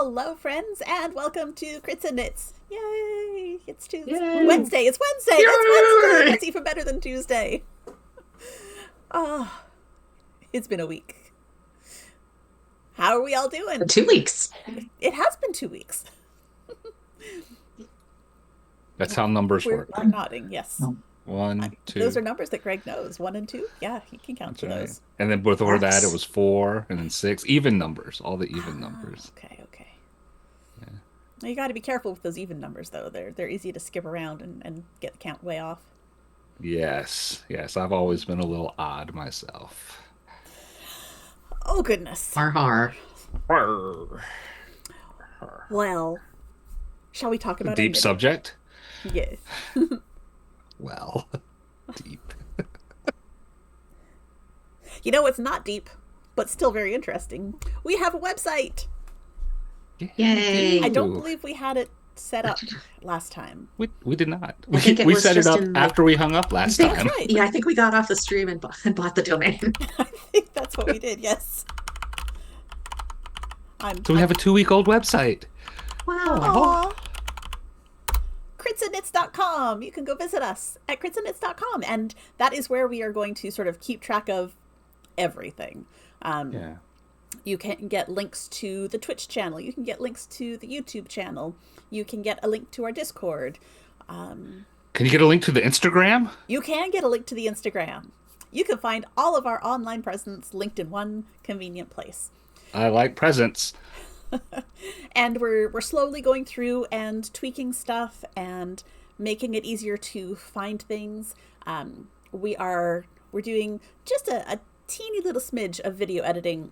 Hello, friends, and welcome to Crits and Knits. Yay! It's Tuesday. Yay. Wednesday. It's Wednesday. Yay. It's Wednesday. That's even better than Tuesday. Oh, it's been a week. How are we all doing? 2 weeks. It has been 2 weeks. That's how numbers We're work. nodding, yes. Oh. 1, 2. Those are numbers that Greg knows. 1 and 2. Yeah, he can count That's to right. those. And then before that, Yes. it was 4, and then 6. Even numbers. All the even numbers. Okay. Yeah. Well, you got to be careful with those even numbers, though. They're easy to skip around and get the count way off. Yes. I've always been a little odd myself. Oh, goodness. Har. Well, shall we talk about Deep subject? Yeah. Well, deep. You know, it's not deep, but still very interesting. We have a website. Yay. I don't believe we had it set up last time. We did not. I think it We was set it just up in the- after we hung up last That's time. right. Yeah, I think we got off the stream and bought the domain. I think that's what we did, yes. So we have a 2-week-old website. Wow. Aw. Critsandknits.com. You can go visit us at critsandknits.com, and that is where we are going to sort of keep track of everything. Yeah. You can get links to the Twitch channel. You can get links to the YouTube channel. You can get a link to our Discord. Can you get a link to the Instagram? You can get a link to the Instagram. You can find all of our online presence linked in one convenient place. I like presents. And we're slowly going through and tweaking stuff and making it easier to find things. We're doing just a teeny little smidge of video editing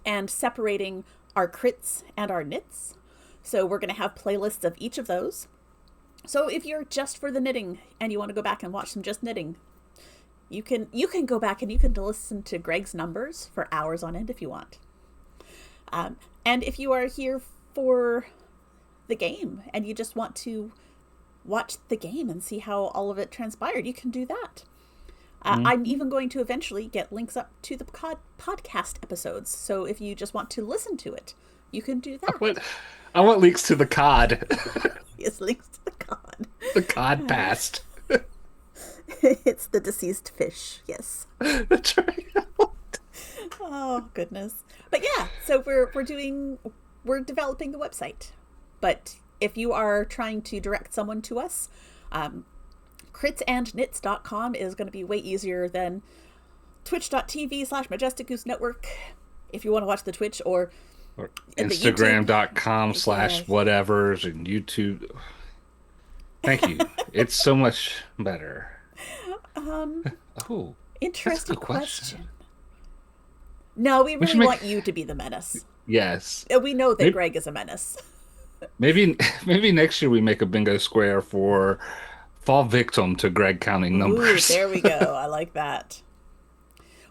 and separating our crits and our knits. So we're going to have playlists of each of those. So if you're just for the knitting and you want to go back and watch some just knitting, you can go back and you can listen to Greg's numbers for hours on end if you want. And if you are here for the game and you just want to watch the game and see how all of it transpired, you can do that. I'm even going to eventually get links up to the podcast episodes. So if you just want to listen to it, you can do that. I want links to the COD. Yes, links to the COD. The COD past. It's the deceased fish. Yes. That's right. Oh, goodness. But yeah, so we're developing the website. But if you are trying to direct someone to us, critsandknits.com is going to be way easier than twitch.tv/Majestic Goose Network if you want to watch the Twitch or Instagram.com/whatevers and YouTube. Thank you. It's so much better. Oh, interesting good question. question. No, we really should make- want you to be the menace. yes. We know that Maybe- Greg is a menace. Maybe next year we make a bingo square for fall victim to Greg counting numbers. Ooh, there we go. I like that.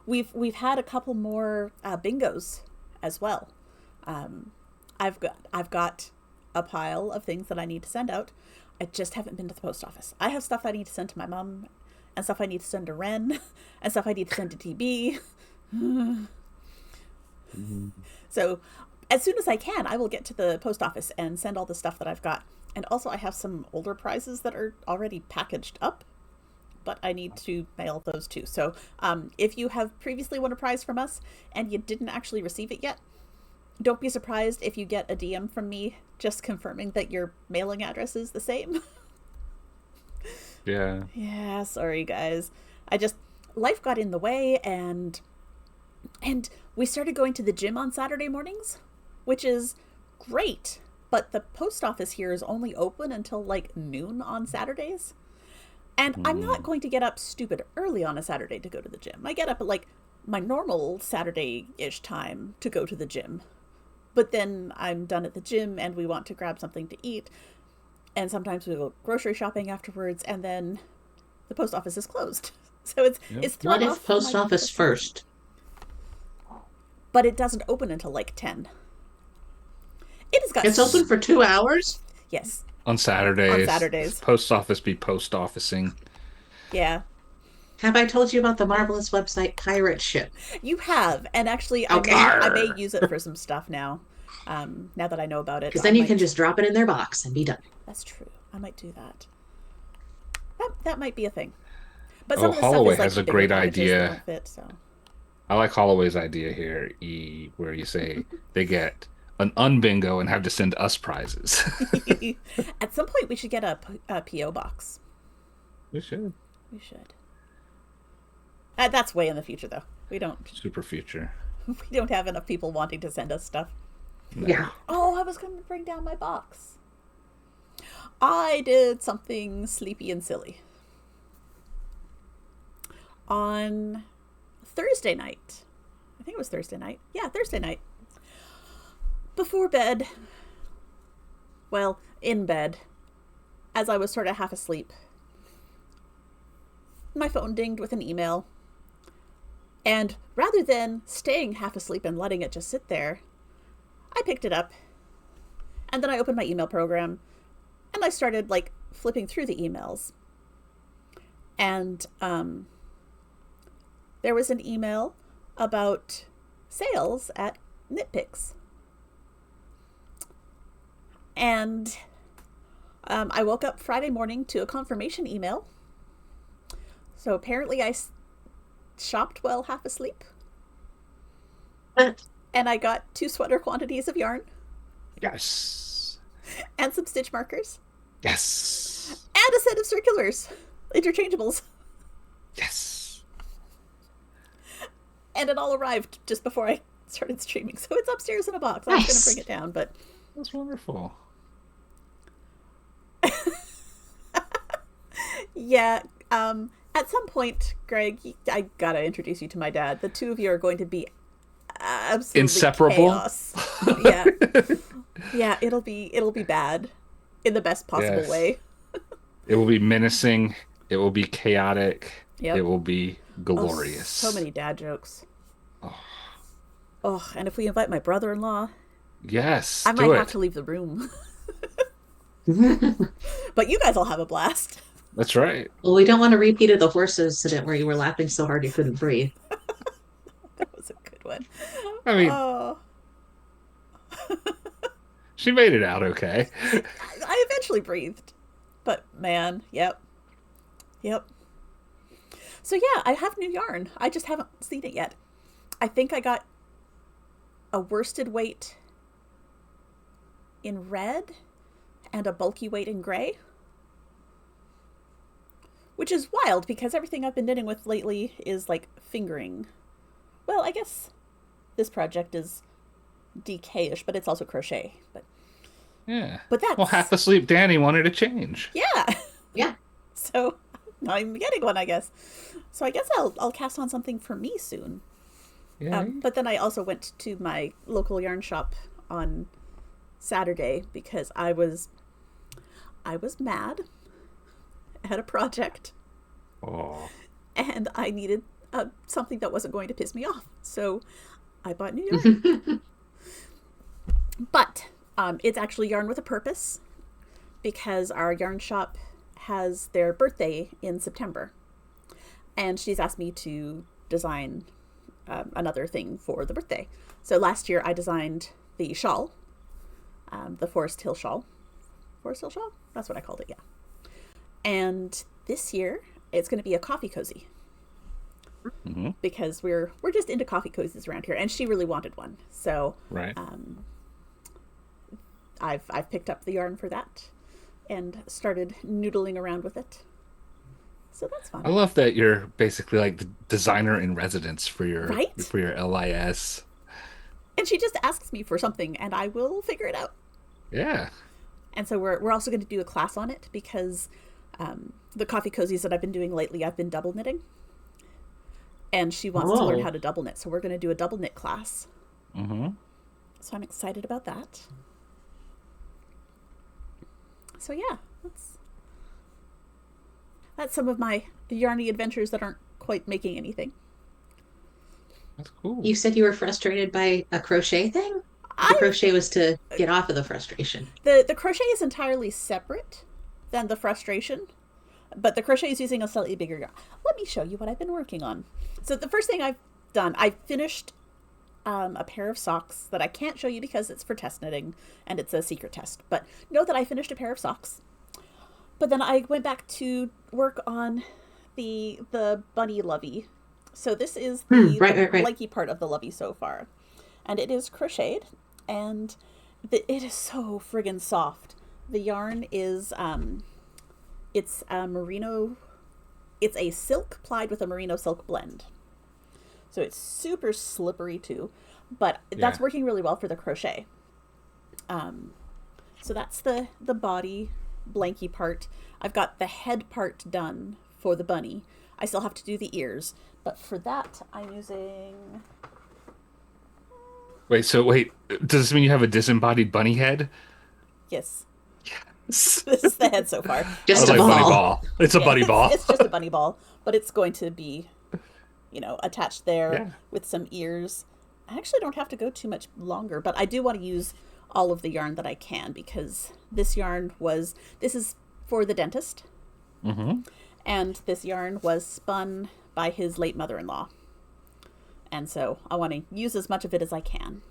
We've had a couple more bingos as well. I've got a pile of things that I need to send out. I just haven't been to the post office. I have stuff I need to send to my mom, and stuff I need to send to Ren, and stuff I need to send to TB. So as soon as I can, I will get to the post office and send all the stuff that I've got. And also I have some older prizes that are already packaged up, but I need to mail those too. So if you have previously won a prize from us and you didn't actually receive it yet, don't be surprised if you get a DM from me just confirming that your mailing address is the same. Yeah. Yeah, sorry guys. Life got in the way and we started going to the gym on Saturday mornings, which is great, but the post office here is only open until like noon on Saturdays. And I'm not going to get up stupid early on a Saturday to go to the gym. I get up at like my normal Saturday-ish time to go to the gym. But then I'm done at the gym and we want to grab something to eat. And sometimes we go grocery shopping afterwards, and then the post office is closed. So it's thrown What off if post my office system. first? But it doesn't open until like 10. It has got It's open for 2 hours? Yes. On Saturdays. On Saturdays. Post office be post officing. Yeah. Have I told you about the marvelous website Pirate Ship? You have, and actually Okay. I may use it for some stuff now. Now that I know about it, Because I then you might- can just drop it in their box and be done. That's true. I might do that. That might be a thing. But Oh, some of the stuff Holloway is like has a bigger great packages that idea. don't fit. So I like Holloway's idea here, where you say they get an unbingo and have to send us prizes. at some point we should get a PO box. We should. We should. That's way in the future, though. We don't. Super future. We don't have enough people wanting to send us stuff. No. Yeah. Oh, I was going to bring down my box. I did something sleepy and silly. On Thursday night, I think it was Thursday night. Yeah, Thursday night. Before bed, well, in bed, as I was sort of half asleep, my phone dinged with an email. And rather than staying half asleep and letting it just sit there, I picked it up. And then I opened my email program and I started like flipping through the emails. And there was an email about sales at Knitpicks. And I woke up Friday morning to a confirmation email. So apparently I shopped while half asleep. And I got 2 sweater quantities of yarn Yes. and some stitch markers Yes. and a set of circulars, interchangeables. Yes. And it all arrived just before I started streaming. So it's upstairs in a box. I was going to Nice. bring it down, but That's wonderful. yeah. At some point, Greg, I gotta introduce you to my dad. The two of you are going to be absolutely Inseparable? chaos. Yeah, yeah. It'll be bad in the best possible Yes. way. It will be menacing. It will be chaotic. Yep. It will be Oh, glorious. so many dad jokes. Oh, and if we invite my brother-in-law, Yes. I do might it. have to leave the room. But you guys will have a blast. That's right. Well, we don't want a repeat of the horse incident where you were laughing so hard you couldn't breathe. That was a good one. I mean, Oh, she made it out okay. I eventually breathed. But man, yep. So yeah, I have new yarn. I just haven't seen it yet. I think I got a worsted weight in red and a bulky weight in gray. Which is wild because everything I've been knitting with lately is like fingering. Well, I guess this project is DK-ish, but it's also crochet. Yeah. But that's Well, half asleep Danny wanted to change. yeah. Yeah. So now I'm getting one, I guess. So I guess I'll cast on something for me soon. Yeah. But then I also went to my local yarn shop on Saturday because I was mad at a project Oh. and I needed something that wasn't going to piss me off. So I bought new yarn. But it's actually yarn with a purpose because our yarn shop has their birthday in September. And she's asked me to design another thing for the birthday. So last year I designed the shawl, the Forest Hill shawl. Forest Hill shawl? That's what I called it, yeah. And this year it's going to be a coffee cozy. Mm-hmm. Because we're just into coffee cozies around here, and she really wanted one. So Right. I've picked up the yarn for that and started noodling around with it. So that's fun. I love that you're basically like the designer in residence for your Right? LIS. And she just asks me for something, and I will figure it out. Yeah. And so we're also going to do a class on it because the coffee cozies that I've been doing lately, I've been double knitting. And she wants to learn Oh. how to double knit. So we're going to do a double knit class. Mm-hmm. So I'm excited about that. So yeah, that's some of my yarny adventures that aren't quite making anything. That's cool. You said you were frustrated by a crochet thing? The crochet was to get off of the frustration. The crochet is entirely separate than the frustration, but the crochet is using a slightly bigger yarn. Let me show you what I've been working on. So the first thing I've done, I finished a pair of socks that I can't show you because it's for test knitting and it's a secret test. But know that I finished a pair of socks. But then I went back to work on the bunny lovey. So this is the right. blanky part of the lovey so far. And it is crocheted, and it is so friggin' soft. The yarn is, it's a merino, it's a silk plied with a merino silk blend. So it's super slippery too, but that's working really well for the crochet. So that's the body blanky part. I've got the head part done for the bunny. I still have to do the ears, but for that I'm using... Wait, does this mean you have a disembodied bunny head? Yes. Yes. This is the head so far. Just I a was like, ball. bunny ball. It's a bunny ball. It's just a bunny ball, but it's going to be, attached there Yeah. with some ears. I actually don't have to go too much longer, but I do want to use all of the yarn that I can because this is for the dentist. Mm-hmm. And this yarn was spun by his late mother-in-law. And so I want to use as much of it as I can.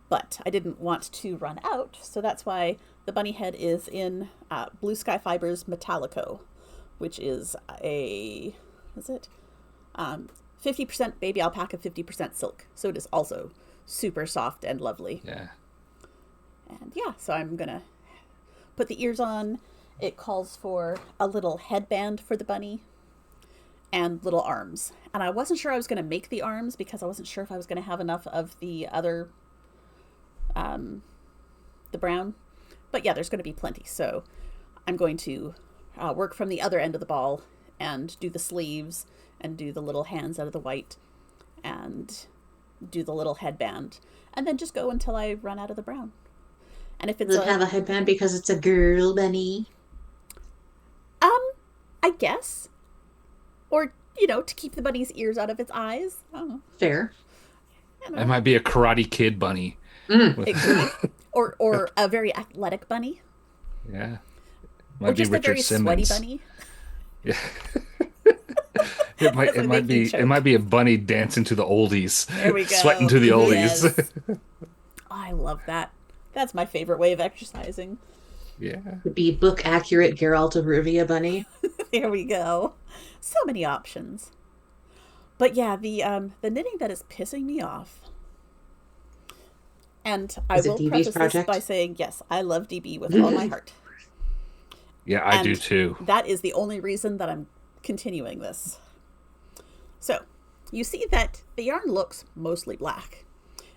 But I didn't want to run out, so that's why the bunny head is in Blue Sky Fibers Metallico, which is 50% baby alpaca, 50% silk. So it is also super soft and lovely. Yeah. And yeah, so I'm going to put the ears on. It calls for a little headband for the bunny and little arms. And I wasn't sure I was going to make the arms because I wasn't sure if I was going to have enough of the other, the brown. But yeah, there's going to be plenty. So I'm going to work from the other end of the ball and do the sleeves and do the little hands out of the white and do the little headband. And then just go until I run out of the brown. And if it's Does it have a headband because it's a girl bunny? I guess. Or, to keep the bunny's ears out of its eyes. I don't know. Fair. It might be a Karate Kid bunny. It could be. Or a very athletic bunny. Yeah. Or Might be just a Richard very Simmons. sweaty bunny. Yeah. It might be a bunny dancing to the oldies. There we go. Sweating to the oldies. Yes. I love that. That's my favorite way of exercising. Yeah. Could be book accurate Geralt of Rivia bunny. There we go. So many options. But yeah, the knitting that is pissing me off. And I Is it will DB's preface this project? by saying, yes, I love DB with all my heart. Yeah, I do And too. That is the only reason that I'm continuing this. So, you see that the yarn looks mostly black.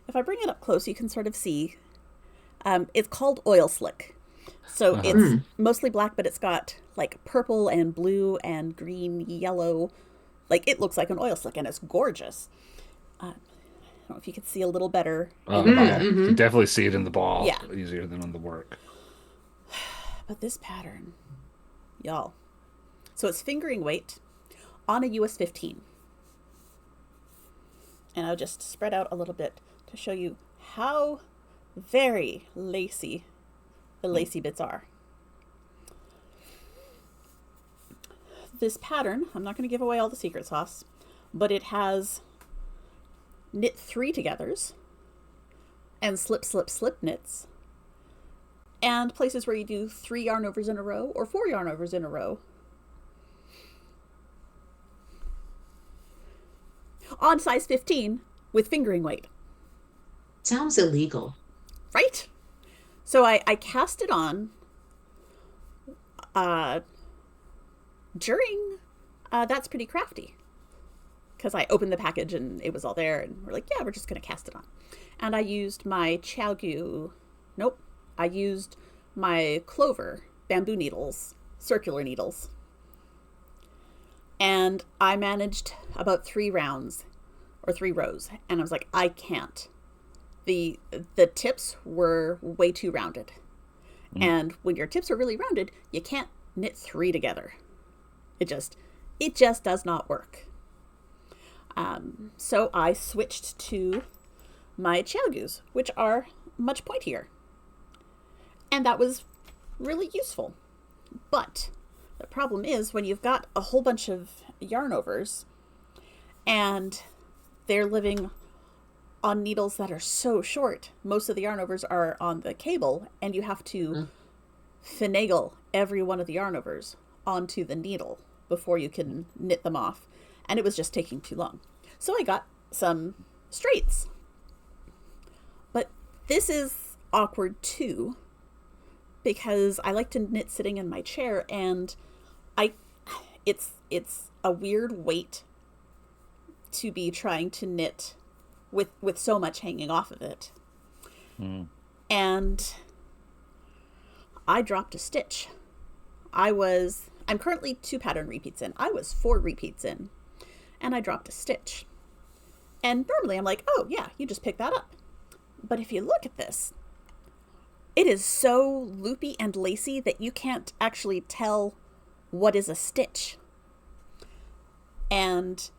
If I bring it up close, you can sort of see. It's called oil slick. So it's mostly black, but it's got like purple and blue and green, yellow. Like it looks like an oil slick and it's gorgeous. I don't know if you could see a little better in the ball. Yeah. You can definitely see it in the ball. Yeah. Easier than on the work. But this pattern, y'all. So it's fingering weight on a US 15. And I'll just spread out a little bit to show you how very lacy the lacy bits are. This pattern, I'm not going to give away all the secret sauce, but it has knit 3 togethers and slip, slip, slip knits and places where you do 3 yarn overs in a row or 4 yarn overs in a row. On size 15 with fingering weight. Sounds illegal. Right? So I cast it on during That's Pretty Crafty. Because I opened the package and it was all there and we're like, yeah, we're just going to cast it on. And I used my I used my Clover bamboo needles, circular needles. And I managed about 3 rounds or 3 rows. And I was like, I can't. The tips were way too rounded. And when your tips are really rounded, you can't knit 3 together. It just does not work. So I switched to my Chiaogus, which are much pointier. And that was really useful. But the problem is when you've got a whole bunch of yarn overs and they're living on needles that are so short. Most of the yarn overs are on the cable, and you have to finagle every one of the yarn overs onto the needle before you can knit them off. And it was just taking too long. So I got some straights. But this is awkward too, because I like to knit sitting in my chair, and it's a weird weight to be trying to knit with so much hanging off of it. And I dropped a stitch. I'm currently 2 pattern repeats in. I was 4 repeats in, and I dropped a stitch. And normally I'm like, oh yeah, you just pick that up. But if you look at this, it is so loopy and lacy that you can't actually tell what is a stitch. And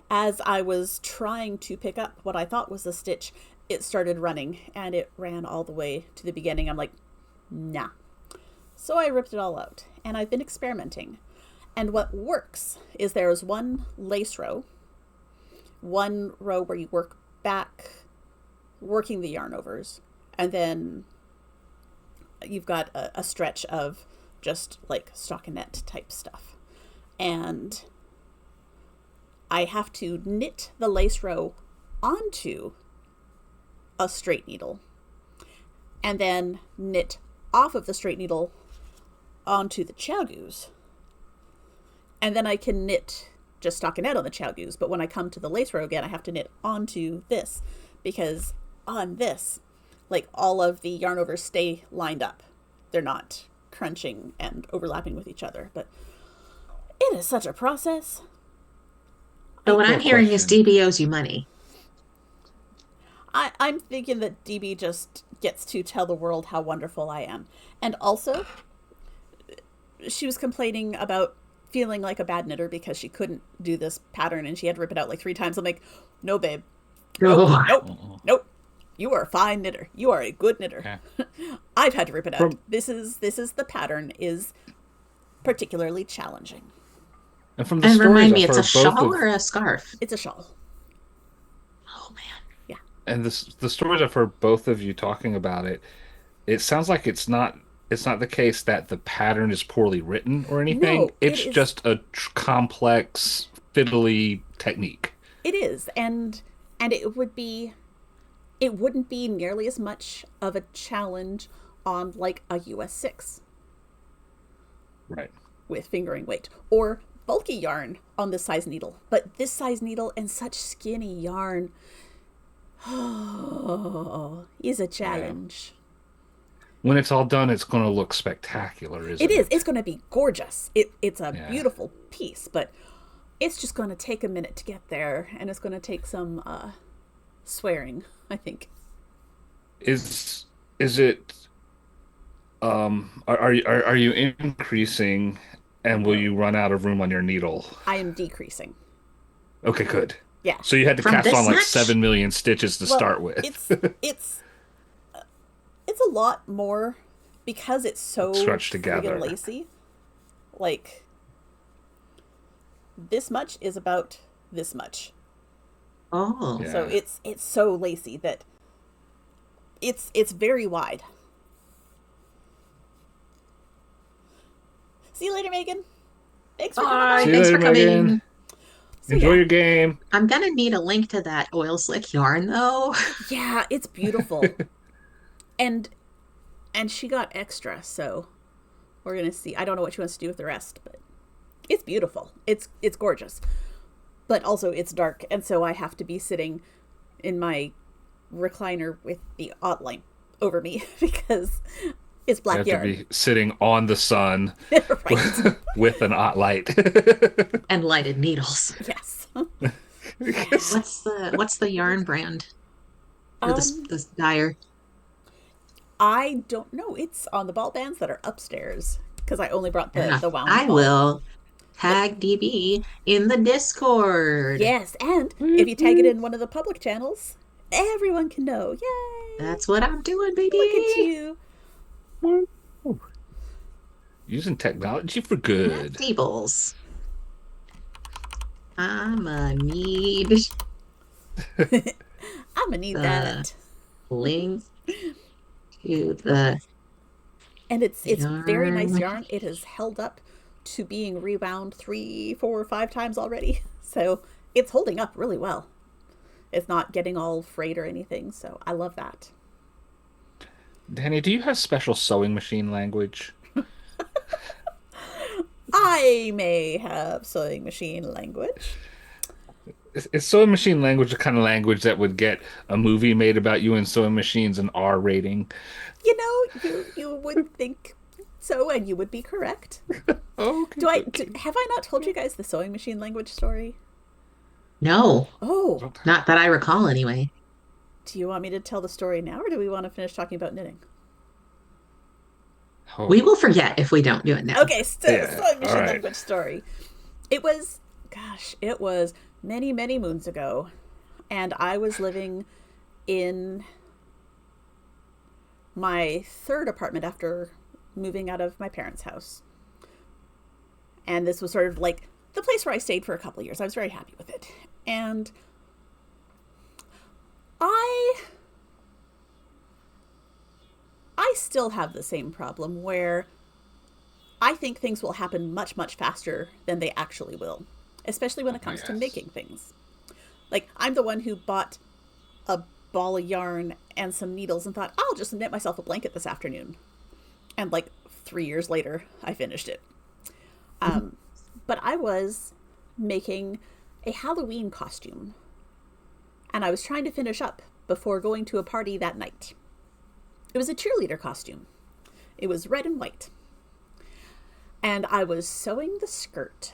as I was trying to pick up what I thought was a stitch, it started running, and it ran all the way to the beginning. I'm like, nah. So I ripped it all out, and I've been experimenting. And what works is there's one lace row, one row where you work back, working the yarn overs, and then you've got a stretch of just like stockinette type stuff. And I have to knit the lace row onto a straight needle, and then knit off of the straight needle onto the ChiaoGoo's. And then I can knit just stockinette on the ChiaoGoo's, but when I come to the lace row again, I have to knit onto this, because on this, like, all of the yarn overs stay lined up. They're not crunching and overlapping with each other, but it is such a process. But what I'm hearing is DB owes you money. I'm thinking that DB just gets to tell the world how wonderful I am. And also, she was complaining about feeling like a bad knitter because she couldn't do this pattern and she had to rip it out like 3 times. I'm like, no, babe. Nope. You are a fine knitter. You are a good knitter. Yeah. I've had to rip it out. This is the pattern is particularly challenging. And from the stories, remind me, it's a shawl or a scarf? It's a shawl. Oh man. Yeah. And the stories I've heard both of you talking about it, it sounds like it's not the case that the pattern is poorly written or anything. No, it's just a complex, fiddly technique. It is, and it wouldn't be nearly as much of a challenge on like a US 6. Right. With fingering weight. Or bulky yarn on this size needle. But this size needle and such skinny yarn is a challenge. Yeah. When it's all done, it's going to look spectacular, isn't it? It is. It's going to be gorgeous. It's a beautiful piece, but it's just going to take a minute to get there, and it's going to take some swearing, I think. Is it? Are you increasing, and will you run out of room on your needle? I am decreasing. Okay, good. Yeah. So you had to cast on like 7 million stitches to start with. It's a lot more because it's so stretched together, lacy. Like, this much is about this much. Oh. Yeah. So it's so lacy that it's very wide. See you later, Megan. Thanks for coming. Thanks for coming. Enjoy your game. I'm gonna need a link to that oil slick yarn though. Yeah, it's beautiful. And she got extra, so we're gonna see. I don't know what she wants to do with the rest, but it's beautiful. It's gorgeous. But also it's dark, and so I have to be sitting in my recliner with the outline over me because it's black yarn. You have to be sitting on the sun with an light. And lighted needles. Yes. What's the yarn brand? Or the dyer? I don't know. It's on the ball bands that are upstairs because I only brought the wound. I will tag DB in the Discord. Yes, and if you tag it in one of the public channels, everyone can know. Yay! That's what I'm doing, baby. Look at you. Using technology for good. Stables. I'm a need. I'm gonna need the that. link to the And it's very nice yarn. yarn. It has held up to being rewound 3, 4, 5 times already. So it's holding up really well. It's not getting all frayed or anything. So I love that. Danny, do you have special sewing machine language? I may have sewing machine language. Is sewing machine language the kind of language that would get a movie made about you and sewing machines an R rating? You know, you would think so, and you would be correct. Okay, Have I not told you guys the sewing machine language story? No, Oh, not that I recall anyway. do you want me to tell the story now, or do we want to finish talking about knitting? We Oh, will forget if we don't do it now. Okay, so yeah. sewing All machine right. language story. It was, gosh, it was many, many moons ago, and I was living in my third apartment after moving out of my parents' house. And this was sort of like the place where I stayed for a couple of years. I was very happy with it. And I I still have the same problem where I think things will happen much, much faster than they actually will, especially when it Oh, comes to yes. making things. Like, I'm the one who bought a ball of yarn and some needles and thought, I'll just knit myself a blanket this afternoon. And like 3 years later, I finished it. But I was making a Halloween costume, and I was trying to finish up before going to a party that night. It was a cheerleader costume. It was red and white. And I was sewing the skirt,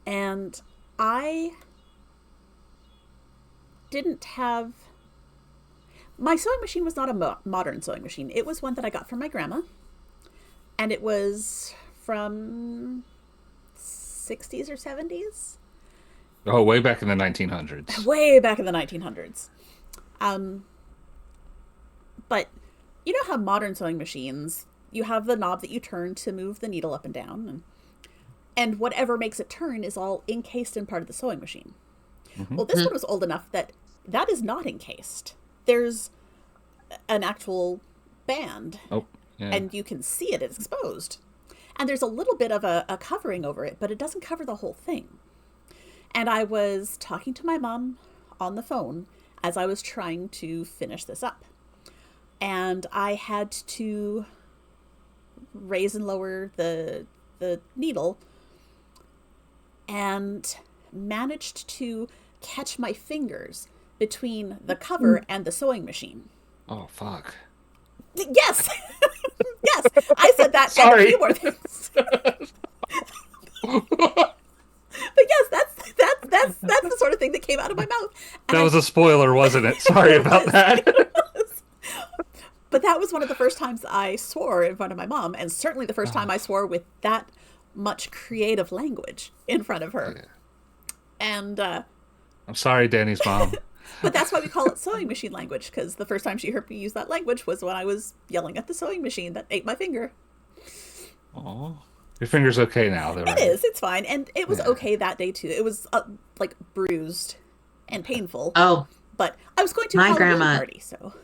and I didn't have. My sewing machine was not a modern sewing machine. It was one that I got from my grandma, and it was from 60s or 70s, Oh, way back in the 1900s. way back in the 1900s. Um, but you know how modern sewing machines, you have the knob that you turn to move the needle up and down, and whatever makes it turn is all encased in part of the sewing machine. Well, this one was old enough that that is not encased. There's an actual band, Oh, yeah. and you can see it, it's exposed. And there's a little bit of a covering over it, but it doesn't cover the whole thing. And I was talking to my mom on the phone as I was trying to finish this up. And I had to raise and lower the needle and managed to catch my fingers between the cover and the sewing machine. Oh, fuck. Yes. Yes, I said that and a Sorry. few more things. But yes, that's the sort of thing that came out of my mouth. And That I was a spoiler, wasn't it? Sorry about that. But that was one of the first times I swore in front of my mom, and certainly the first time I swore with that much creative language in front of her. And I'm sorry, Danny's mom. but that's why we call it sewing machine language, because the first time she heard me use that language was when I was yelling at the sewing machine that ate my finger. Oh, your finger's okay now, though, right? It is, it's fine, and it was Yeah. okay that day too. It was like bruised and painful, Oh, but I was going to a my Halloween grandma party, so.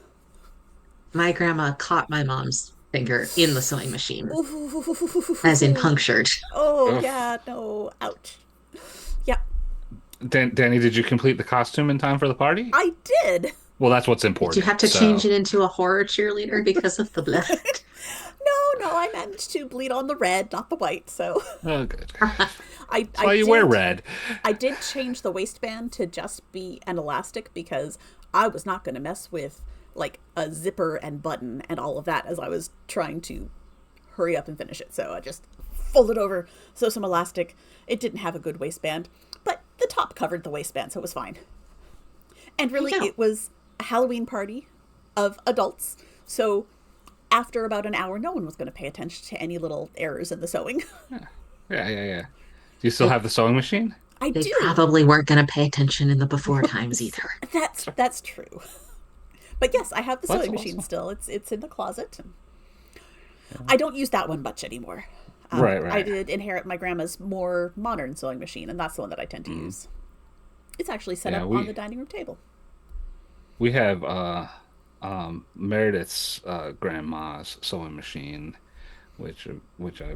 my grandma caught my mom's finger in the sewing machine, as in punctured. Oh Ugh. yeah, no, ouch. Yeah, Danny, did you complete the costume in time for the party? I did. Well, that's what's important. Did you have to so- change it into a horror cheerleader because of the blood? No, I managed to bleed on the red, not the white. So Oh, good. I That's why you wear red. I did change the waistband to just be an elastic because I was not going to mess with like a zipper and button and all of that as I was trying to hurry up and finish it. So I just folded over, sew some elastic. It didn't have a good waistband, but the top covered the waistband, so it was fine. And really, There you go. it was a Halloween party of adults. So after about an hour, no one was going to pay attention to any little errors in the sewing. Yeah. Do you still have the sewing machine? I They do. probably weren't going to pay attention in the before times either. That's true. But yes, I have the That's sewing machine awesome. still. It's in the closet. I don't use that one much anymore. Right. I did inherit my grandma's more modern sewing machine, and that's the one that I tend to use. It's actually set Yeah, up we- on the dining room table. We have Meredith's grandma's sewing machine, which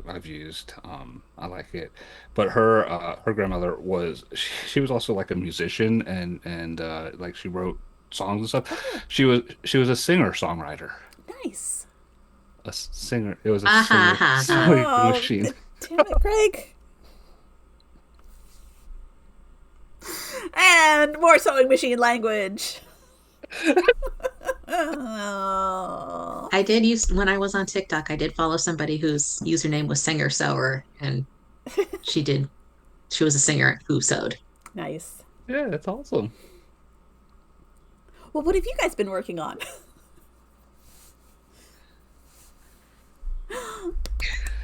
I've used. I like it, but her grandmother was she was also like a musician and like she wrote songs and stuff. Oh, She was a singer songwriter, nice. a singer. It was a Ah ha singer ha ha. sewing Oh, machine. damn it, Craig. And more sewing machine language. Oh. I did use when I was on TikTok, I did follow somebody whose username was Singer Sewer, and she did she was a singer who sewed. Nice. Yeah, that's awesome. Well, what have you guys been working on?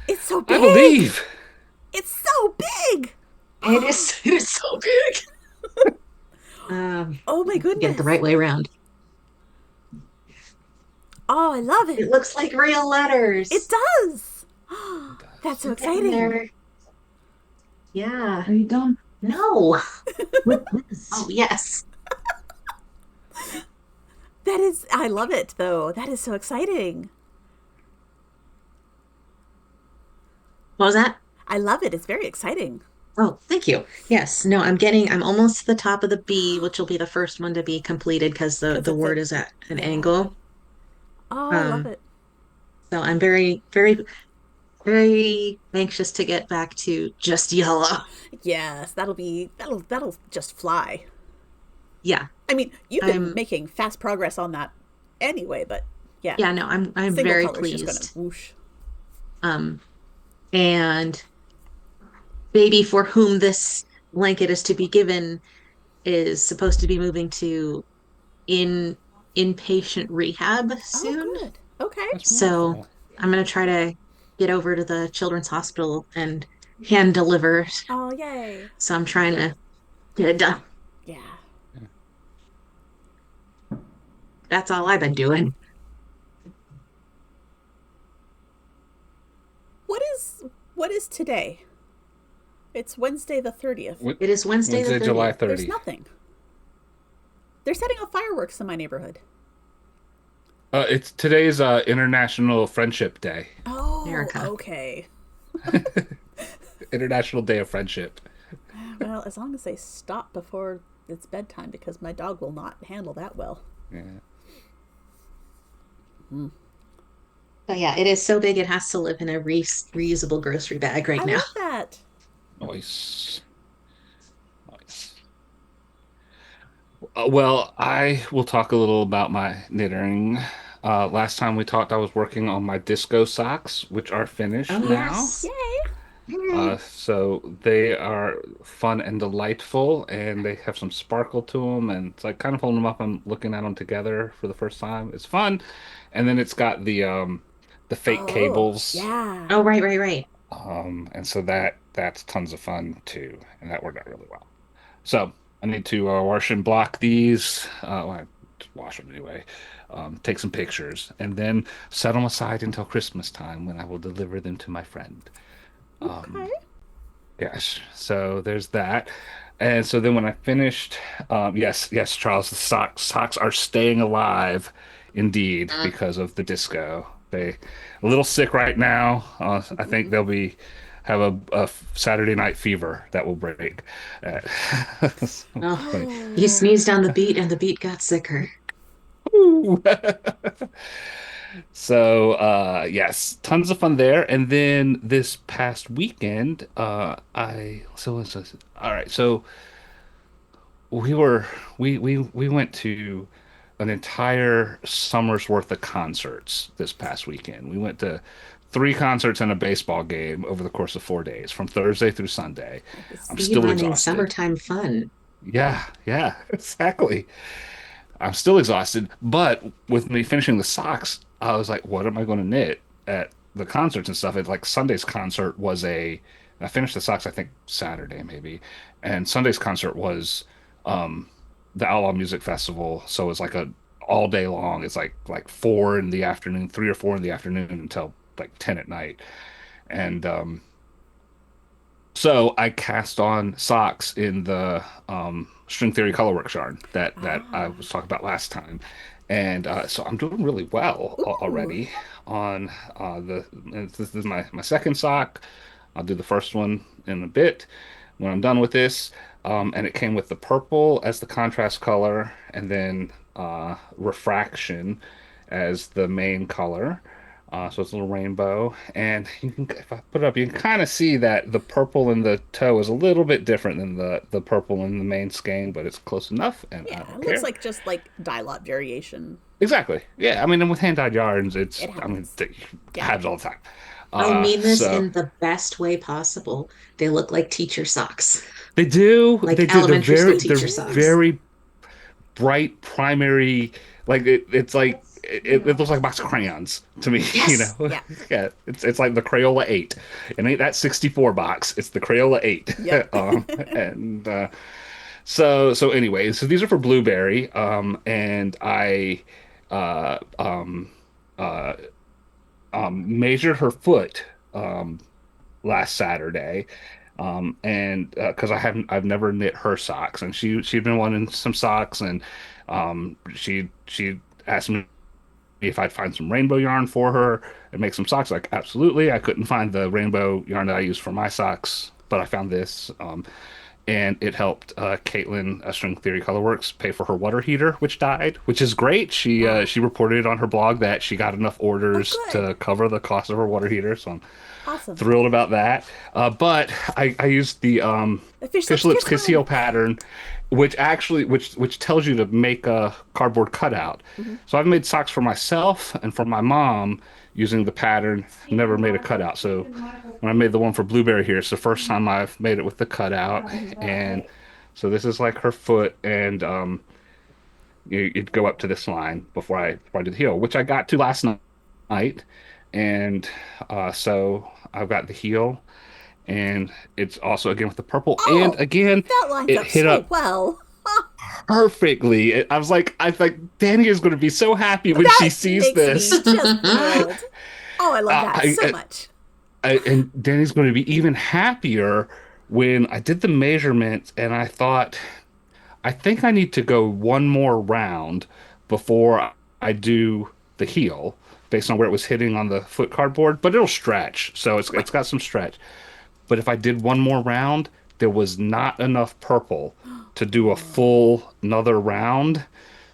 It's so I big. believe. It's so big. It is so big. Oh my Get it the goodness. right way around. Oh, I love it. It looks like real It letters. does. It That's does. so We're getting exciting. there. Yeah. Are you done? No. With this? Oh, yes. That is, I love it though. That is so exciting. What was that? I love it. It's very exciting. Oh, thank you. Yes. No, I'm almost to the top of the B, which will be the first one to be completed because the Because the it's a, word is at an yeah. angle. Oh, I love Um, it. so I'm very, very, very anxious to get back to just yellow. Yes, that'll just fly. Yeah. I mean, you've been I'm making fast progress on that anyway, but yeah, yeah, no, I'm single very color is just gonna pleased. whoosh. Um, and baby for whom this blanket is to be given is supposed to be moving to in inpatient rehab Oh, soon. good. Okay. That's So wonderful. I'm gonna try to get over to the children's hospital and hand deliver. Oh, yay. So I'm trying to get it done. Yeah. Yeah. That's all I've been doing. What is what is today? It's Wednesday the 30th. Wed- It is Wednesday the Wednesday, July 30th. There's 30th. nothing. They're setting off fireworks in my neighborhood. It's today's International Friendship Day. Oh, America. okay. International Day of Friendship. Well, as long as they stop before it's bedtime, because my dog will not handle that well. Yeah. But yeah, it is so big it has to live in a reusable grocery bag right I now. love that. Nice. Nice. Well, I will talk a little about my knitting. Last time we talked, I was working on my disco socks, which are Oh finished now. yes. Yay. Yay. So they are fun and delightful, and they have some sparkle to them. And it's like kind of holding them up and looking at them together for the first time. It's fun, and then it's got the fake Oh, cables, yeah. Oh right, right, right. and so that's tons of fun too, and that worked out really well. So I need to wash and block these. Well, I just wash them anyway. Take some pictures, and then set them aside until Christmas time when I will deliver them to my friend. Okay. Yes, so there's that. And so then when I finished, yes, yes, Charles, the socks are staying alive indeed Mm. because of the disco. They a little sick right now. I think they'll be have a Saturday night fever that will break. Uh, so Oh, funny. you Oh. sneezed on the beat and the beat got sicker. Woo! So yes, tons of fun there. And then this past weekend, I so all right. So we were we went to an entire summer's worth of concerts this past weekend. We went to three concerts and a baseball game over the course of 4 days, from Thursday through Sunday. I'm Nice. Speed still running exhausted. summertime fun. Yeah, yeah, exactly. I'm still exhausted, but with me finishing the socks, I was like, what am I going to knit at the concerts and stuff? It like Sunday's concert was I finished the socks, I think Saturday maybe, and Sunday's concert was um, the Outlaw Music Festival, so it's like a all day long. It's like 4 in the afternoon, 3 or 4 in the afternoon until like 10 at night, and So I cast on socks in the string theory colorworks yarn that I Ah. was talking about last time, and so I'm doing really well Ooh. already on and this is my second sock. I'll do the first one in a bit when I'm done with this. And it came with the purple as the contrast color, and then refraction as the main color. So it's a little rainbow, and you can, if I put it up, you can kind of see that the purple in the toe is a little bit different than the purple in the main skein, but it's close enough, and I Yeah, it don't looks care. like just like dye lot variation. Exactly. Yeah. I mean, and with hand dyed yarns, It I mean, happens. it Yeah. happens all the time. I mean this So in the best way possible. They look like teacher socks, they do, like they do. elementary school They're teacher socks. very bright primary, like it's like it looks like a box of crayons to me, you Yes. know. Yeah. Yeah, it's like the Crayola 8. It ain't that 64 box. It's the Crayola 8. Yep. And so anyway, so these are for Blueberry, and I uh um uh measured her foot last Saturday. And because I've never knit her socks, and she'd been wanting some socks, and she asked me if I'd find some rainbow yarn for her and make some socks. Like, absolutely. I couldn't find the rainbow yarn that I use for my socks, but I found this. And it helped Caitlin, String Theory Colorworks, pay for her water heater, which died, which is great. Oh, She reported on her blog that she got enough oh, orders good. to cover the cost of her water heater, so I'm Awesome. thrilled about that. But I used the The fish Fish lips Lips kiss Kiss one. Heel pattern, which actually which tells you to make a cardboard cutout. Hmm. So I've made socks for myself and for my mom using the pattern. Never made a cutout. So when I made the one for Blueberry here, it's the first time I've made it with the cutout. Hmm. And so this is like her foot, and you'd go up to this line before I did the heel, which I got to last night. And so I've got the heel, and it's also again with the purple, and Oh, again that lines it up hit so up well. perfectly. I was like, Danny is going to be so happy when That she sees makes me this. just thrilled. Oh, I love that so I, much. and Danny's going to be even happier when I did the measurements, and I thought, I think I need to go one more round before I do the heel, based on where it was hitting on the foot cardboard, but it'll stretch, so Right. it's got some stretch. But if I did one more round, there was not enough purple to do a Oh, full another round.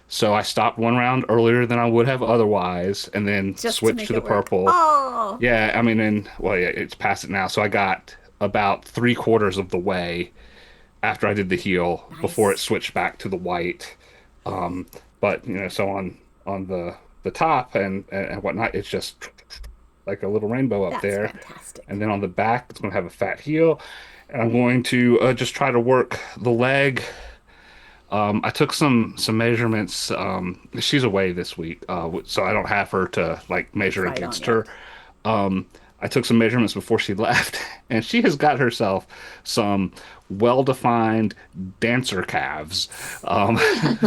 So I stopped one round earlier than I would have otherwise, and then just to switched make to the it work. purple. Oh, Yeah, I mean, and well, yeah, it's past it now. So I got about three-quarters of the way after I did the heel before it nice. switched back to the white. Um, but so on the top and whatnot, it's just like a little rainbow up That's there. And fantastic. then on the back, it's going to have a fat heel. And I'm going to just try to work the leg. I took some measurements. She's away this week, so I don't have her to like measure Try it on against her. yet. Um, I took some measurements before she left, and she has got herself some well-defined dancer calves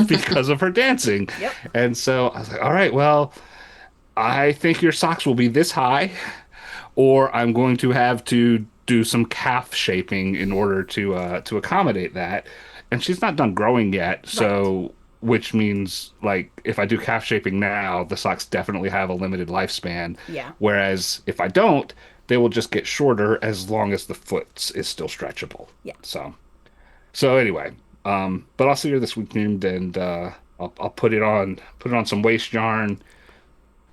because of her dancing. Yep. And so I was like, all right, well, I think your socks will be this high, or I'm going to have to do some calf shaping in order to accommodate that. And she's not done growing yet, Right. so which means like if I do calf shaping now, the socks definitely have a limited lifespan. Yeah. Whereas if I don't, they will just get shorter as long as the foot is still stretchable. Yeah. So anyway, but I'll see her this weekend, and I'll put it on some waste yarn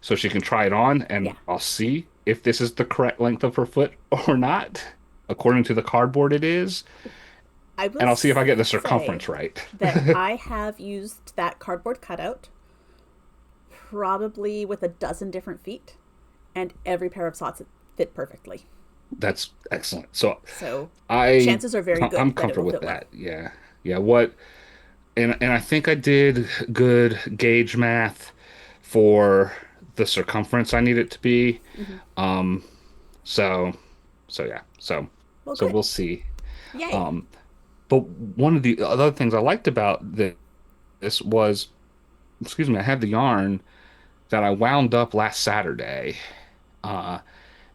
so she can try it on, and Yeah. I'll see if this is the correct length of her foot or not. According to the cardboard, it is, I will and I'll see if I get the say circumference right. that I have used that cardboard cutout probably with a dozen different feet, and every pair of socks fit perfectly. That's excellent. So So I chances are very I'm good that it will comfortable with fit well. that. Yeah. Yeah. What and I think I did good gauge math for the circumference I need it to be. Hmm. Um, so yeah. Well, So good. we'll see. Yay. Um, but one of the other things I liked about this was, excuse me, I had the yarn that I wound up last Saturday. Uh,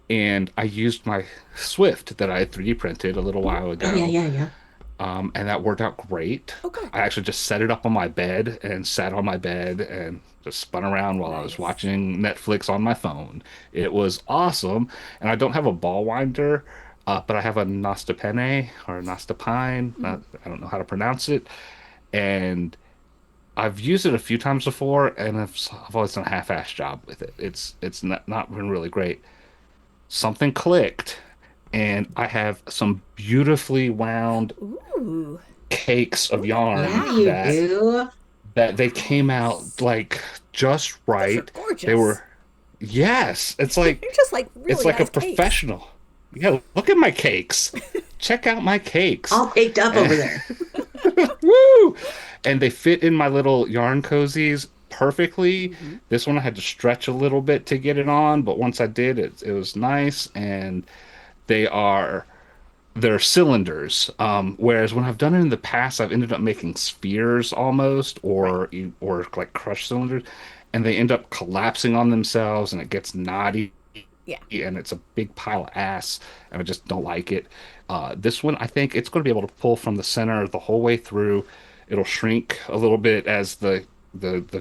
and I used my Swift that I had 3D printed a little while Oh yeah, ago, yeah, yeah. and that worked out great. Oh, good. I actually just set it up on my bed and sat on my bed and just spun around while I was Nice. watching Netflix on my phone. It was awesome, and I don't have a ball winder, but I have a Nostapene or Nostapine. Hmm. I don't know how to pronounce it, and I've used it a few times before, and I've always done a half-ass job with it. It's not been really great. Something clicked, and I have some beautifully wound Ooh. cakes of Oh, yarn Yeah, you yes. do. that they came out Nice. like just Those are right. They gorgeous. were, yes, They're just like it's really like a nice cakes. professional. Yeah, look at my cakes. Check out my cakes. All caked up over there. Woo! And they fit in my little yarn cozies perfectly. Hmm. This one I had to stretch a little bit to get it on, but once I did, it was nice. And they are they're cylinders. Whereas when I've done it in the past, I've ended up making spheres almost, Right. or like crushed cylinders, and they end up collapsing on themselves, and it gets knotty, Yeah. and it's a big pile of ass, and I just don't like it. This one, I think it's going to be able to pull from the center the whole way through. It'll shrink a little bit as the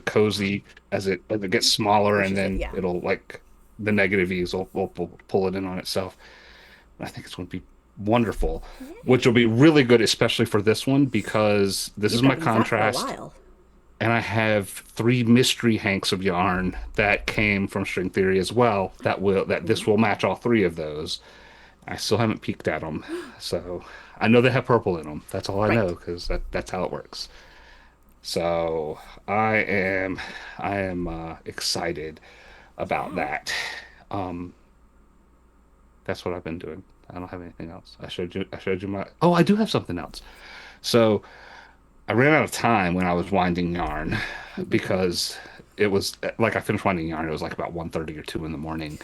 cozy as it gets smaller, and Pushes it. then Yeah. it'll like the negative ease will pull it in on itself. I think it's going to be wonderful, which will Yay. be really good, especially for this one because this You've is got my to use that for a contrast. while. And I have 3 mystery hanks of yarn that came from String Theory as well. That this will match all 3 of those. I still haven't peeked at them, so I know they have purple in them. That's all I know Right. because that's how it works. So I am I am excited about Yeah. that. Um, that's what I've been doing. I don't have anything else. I showed you my. Oh, I do have something else. So I ran out of time when I was winding yarn because it was like I finished winding yarn. It was like about 1:30 or 2 in the morning,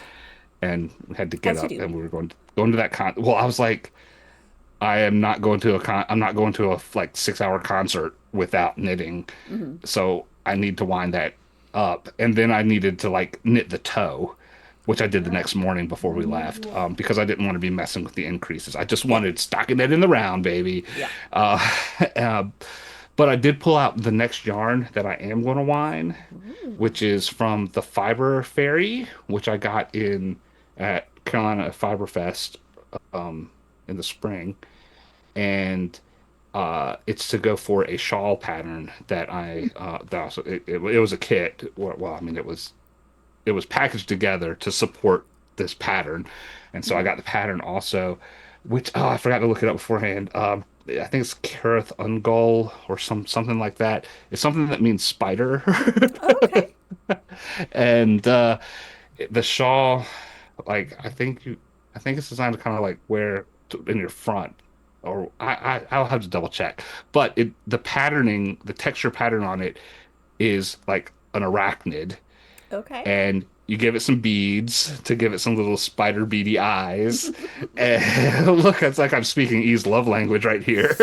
and we had to get As you up do. and we were going to that Well, I was like, I am not going to I'm not going to a like 6-hour concert without knitting. Hmm. So I need to wind that up, and then I needed to like knit the toe, which I did the next morning before we left, because I didn't want to be messing with the increases. I just Yeah. wanted stockinette in the round, baby. Yeah. Uh, uh, but I did pull out the next yarn that I am going to wind, Ooh. which is from the Fiber Fairy, which I got in at Carolina Fiber Fest um, in the spring, and it's to go for a shawl pattern that that also it was a kit. Well, I mean it was packaged together to support this pattern, and so I Hmm. got the pattern also, which I forgot to look it up beforehand. I think it's Kareth Ungol or something like that. It's something that means spider, Oh, okay. and the shawl, like I think it's designed to kind of like wear in your front, or I'll have to double check. But the patterning, the texture pattern on it is like an arachnid, Okay. and you give it some beads to give it some little spider beady eyes. And look, it's like I'm speaking E's love language right here.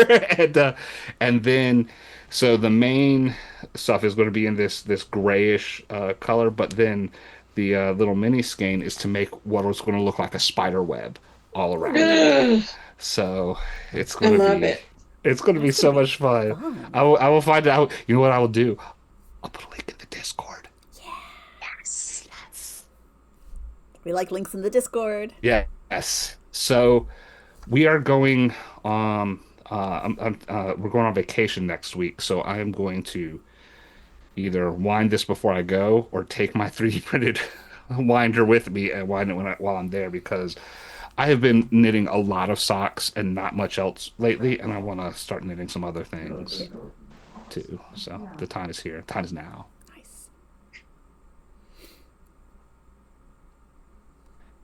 And then so the main stuff is going to be in this grayish color, but then the little mini skein is to make what is going to look like a spider web all around it. Ugh, So it's I going to love be it. it's going to be That's gonna so be much fun. fun. I will find out. You know what I will do? I'll put a link in the Discord. Yes. We like links in the Discord. Yes. So we are going we're going on vacation next week, so I am going to either wind this before I go or take my 3D printed winder with me and wind it while I'm there because I have been knitting a lot of socks and not much else lately, and I want to start knitting some other Yeah. things too. So the time is here. Time is now. Nice.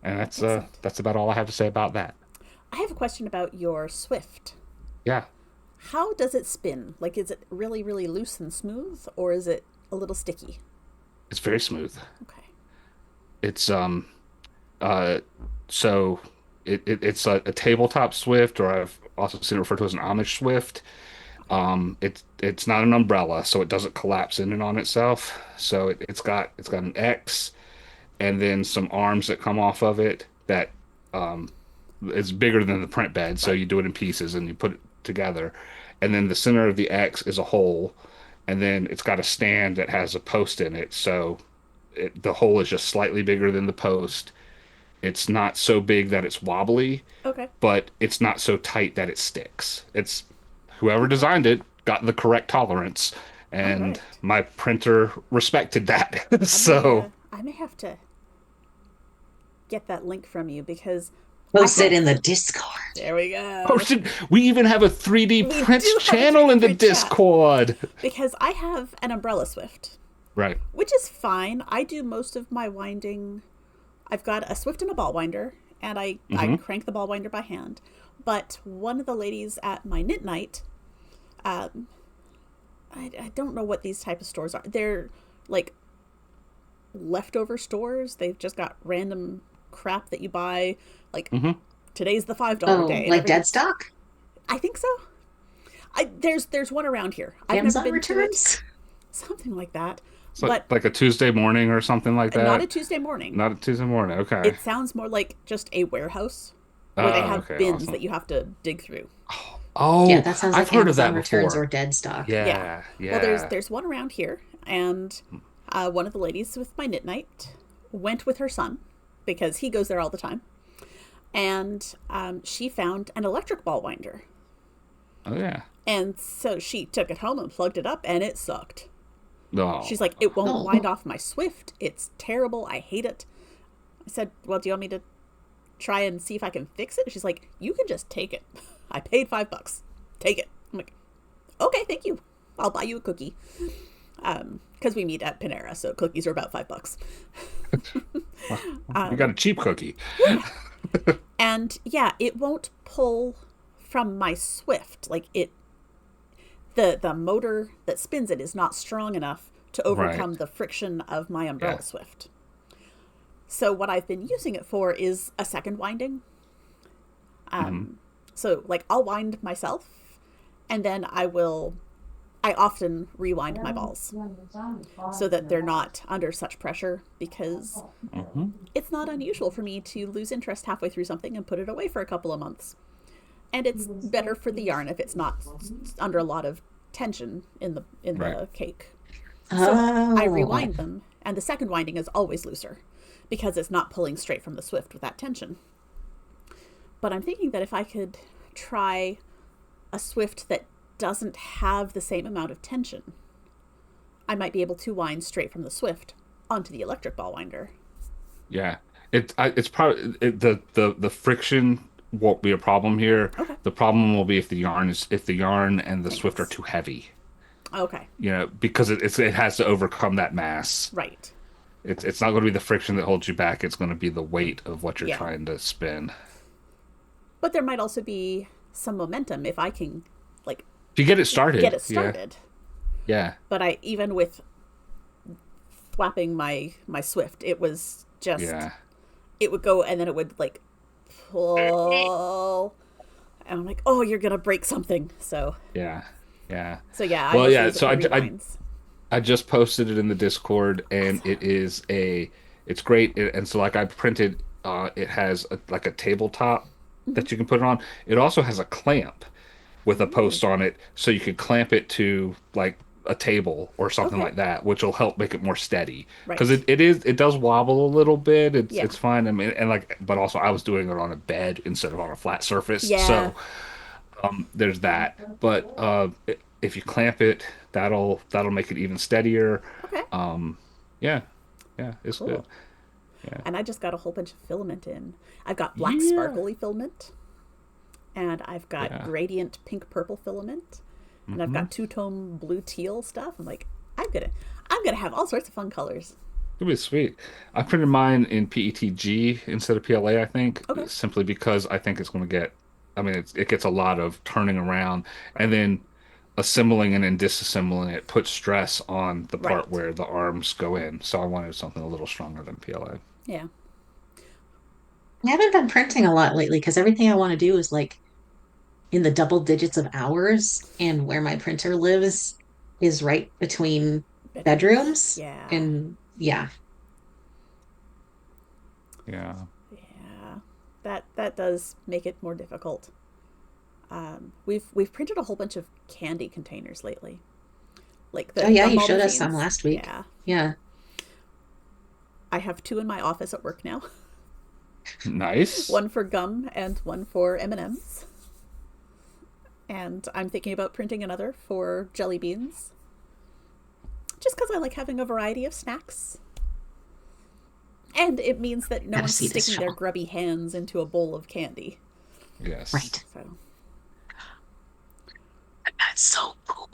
And Excellent. that's about all I have to say about that. I have a question about your Swift. Yeah, How does it spin? Like, is it really, really loose and smooth, or is it a little sticky? it's very smooth. Okay. It's uh so it's a tabletop Swift, or I've also seen it referred to as an Amish Swift. Okay. It's not an umbrella, so it doesn't collapse in and on itself. So it's got an X and then some arms that come off of it. that is bigger than the print bed. So Right. you do it in pieces and you put it together. And then the center of the X is a hole. And then it's got a stand that has a post in it. So the hole is just slightly bigger than the post. It's not so big that it's wobbly, Okay. but it's not so tight that it sticks. It's whoever Okay. designed it got the correct tolerance, All and right. my printer respected that. So, I may have to get that link from you because I Post it have. in the Discord. There we oh go. shit, we even have a 3D We prints do have a channel 3D in the print chat Discord. because I have an umbrella Swift, Right. which is fine. I do most of my winding. I've got a Swift and a ball winder, and I Hmm. crank the ball winder by hand. But one of the ladies at my knit night, um, I don't know what these type of stores are. They're like leftover stores. They've just got random crap that you buy. Like Hmm. today's the $5 Oh, day, and like everything. dead stock? I think so. There's one around here. I've never Amazon been to it. returns? Something like that. It's But like a Tuesday morning or something like not a that. Tuesday morning. Not a Tuesday morning. Okay. It sounds more like just a warehouse where they Oh, have okay, bins that awesome. you have to dig through. Yeah, Oh, that sounds I've like heard of Amazon that returns or before. dead stock. Yeah. Yeah, Well, there's yeah. there's one around here, and one of the ladies with my knit night went with her son because he goes there all the time, and she found an electric ball winder, Oh yeah. and so she took it home and plugged it up, and it sucked. No. She's like, it won't Oh, wind off my Swift. It's terrible. I hate it. I said, well, do you want me to try and see if I can fix it? She's like, you can just take it. I paid $5. Take it. I'm like, okay, thank you. I'll buy you a cookie. Because we meet at Panera, so cookies are about $5. You got a cheap cookie. And yeah, it won't pull from my Swift. Like the motor that spins it is not strong enough to overcome Right. the friction of my umbrella Yeah. Swift. So what I've been using it for is a second winding. So like I'll wind myself, and then I often rewind my balls so that they're not under such pressure because Hmm. it's not unusual for me to lose interest halfway through something and put it away for a couple of months. And it's better for the yarn if it's not under a lot of tension in the Right. cake. So I Oh, rewind them, and the second winding is always looser because it's not pulling straight from the Swift with that tension. But I'm thinking that if I could try a Swift that doesn't have the same amount of tension, I might be able to wind straight from the Swift onto the electric ball winder. Yeah. It's probably the friction won't be a problem here. Okay. The problem will be if the yarn and the Swift are Thanks. too heavy. Okay. Because it has to overcome that mass. Right. It's not going to be the friction that holds you back. It's going to be the weight of what you're Yeah. trying to spin. But there might also be some momentum if I can, like, If you get it started, get it started. yeah, But I even with thwapping my Swift, it was just yeah, it would go and then it would like pull, and I'm like, oh, you're gonna break something. yeah, yeah. Yeah, I Well, mostly yeah. use it So for I rewinds. I just posted it in the Discord, and it's great. And so like I printed, it has like a tabletop that you can put it on. It also has a clamp with a post on it, so you can clamp it to like a table or something Okay. like that, which will help make it more steady. Because Right. it does wobble a little bit. Yeah. It's fine. I mean, and like, but also I was doing it on a bed instead of on a flat surface, Yeah. so there's that. But if you clamp it, that'll make it even steadier. Okay. Yeah, yeah, it's good. Cool. And I just got a whole bunch of filament in. I've got black Yeah, sparkly filament, and I've got yeah. gradient pink purple filament, and I've Hmm. got two-tone blue teal stuff. I'm like, I'm gonna have all sorts of fun colors. It'd be sweet. I printed mine in PETG instead of PLA, I think, Okay. simply because I think it's going to get, I mean, it gets a lot of turning around Right. and then assembling and then disassembling it puts stress on the part Right. where the arms go in. So I wanted something a little stronger than PLA. Yeah. I haven't been printing a lot lately because everything I want to do is like in the double digits of hours, and where my printer lives is right between Bedrooms. bedrooms. Yeah. And yeah, Yeah. Yeah. that does make it more difficult. We've printed a whole bunch of candy containers lately, like Oh yeah, the you gumball showed us some machines. last week. Yeah, Yeah. I have two in my office at work now. Nice. One for gum and one for M&Ms. And I'm thinking about printing another for jelly beans, just because I like having a variety of snacks. And it means that no Gotta one's see this sticking their show. grubby hands into a bowl of candy. Yes. Right. So, That's so cool.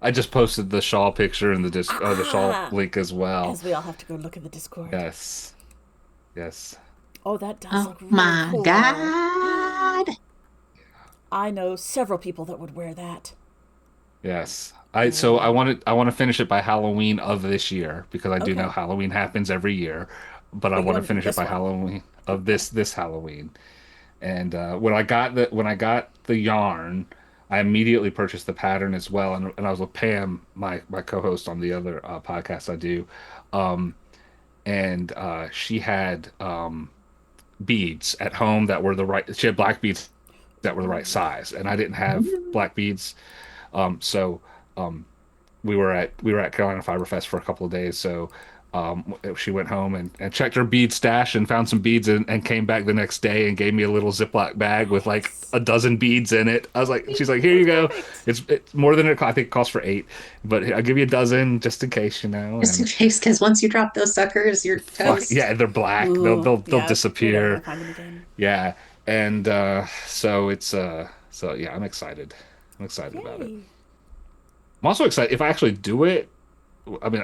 I just posted the Shaw picture in the the Shaw ah, link as well. as we all have to go look at the Discord. Yes. Yes. Oh, that does Oh look really my cool. God. I know several people that would wear that. Yes. Yeah. I want to finish it by Halloween of this year because I do know Okay. Halloween happens every year, but I But you want to want to do finish it this by one. Halloween of Okay. this Halloween. And when I got the yarn, I immediately purchased the pattern as well. And I was with Pam, my co-host on the other podcast I do, um, and she had beads at home that were the right. She had black beads that were the right Ooh. size, and I didn't have black beads. So we were at Carolina Fiber Fest for a couple of days. So she went home and checked her bead stash and found some beads and came back the next day and gave me a little Ziploc bag with like Nice. a dozen beads in it. I was like, she's like, here you That's go. perfect. It's more than I think it costs for eight, but I'll give you a dozen just in case, Just in And case, because once you drop those suckers, you're fuck toast. yeah, they're black. Ooh, They'll yeah. You're never gonna disappear. find them again. Yeah, and so yeah, I'm excited. I'm excited about it. Yay. I'm also excited if I actually do it. I mean,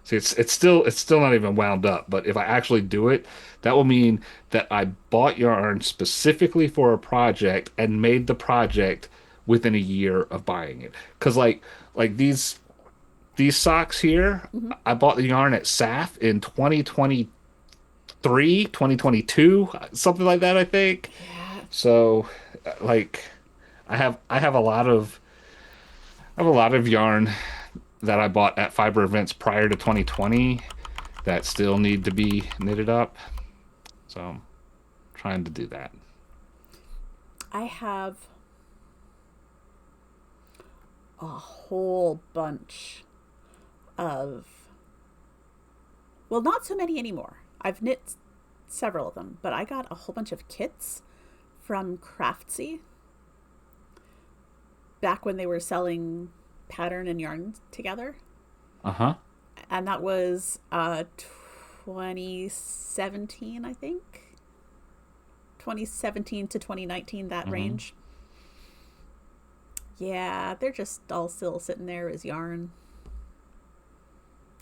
see, it's still not even wound up. But if I actually do it, that will mean that I bought yarn specifically for a project and made the project within a year of buying it. Because like these socks here, Mm-hmm. I bought the yarn at SAF in 2023, 2022, something like that, I think. Yeah. So, like, I have a lot of yarn that I bought at fiber events prior to 2020 that still need to be knitted up. So I'm trying to do that. I have a whole bunch of, well, not so many anymore. I've knit several of them, but I got a whole bunch of kits from Craftsy back when they were selling pattern and yarn together. Uh-huh. And that was 2017, I think. 2017 to 2019, that Mm-hmm. range. Yeah, they're just all still sitting there as yarn.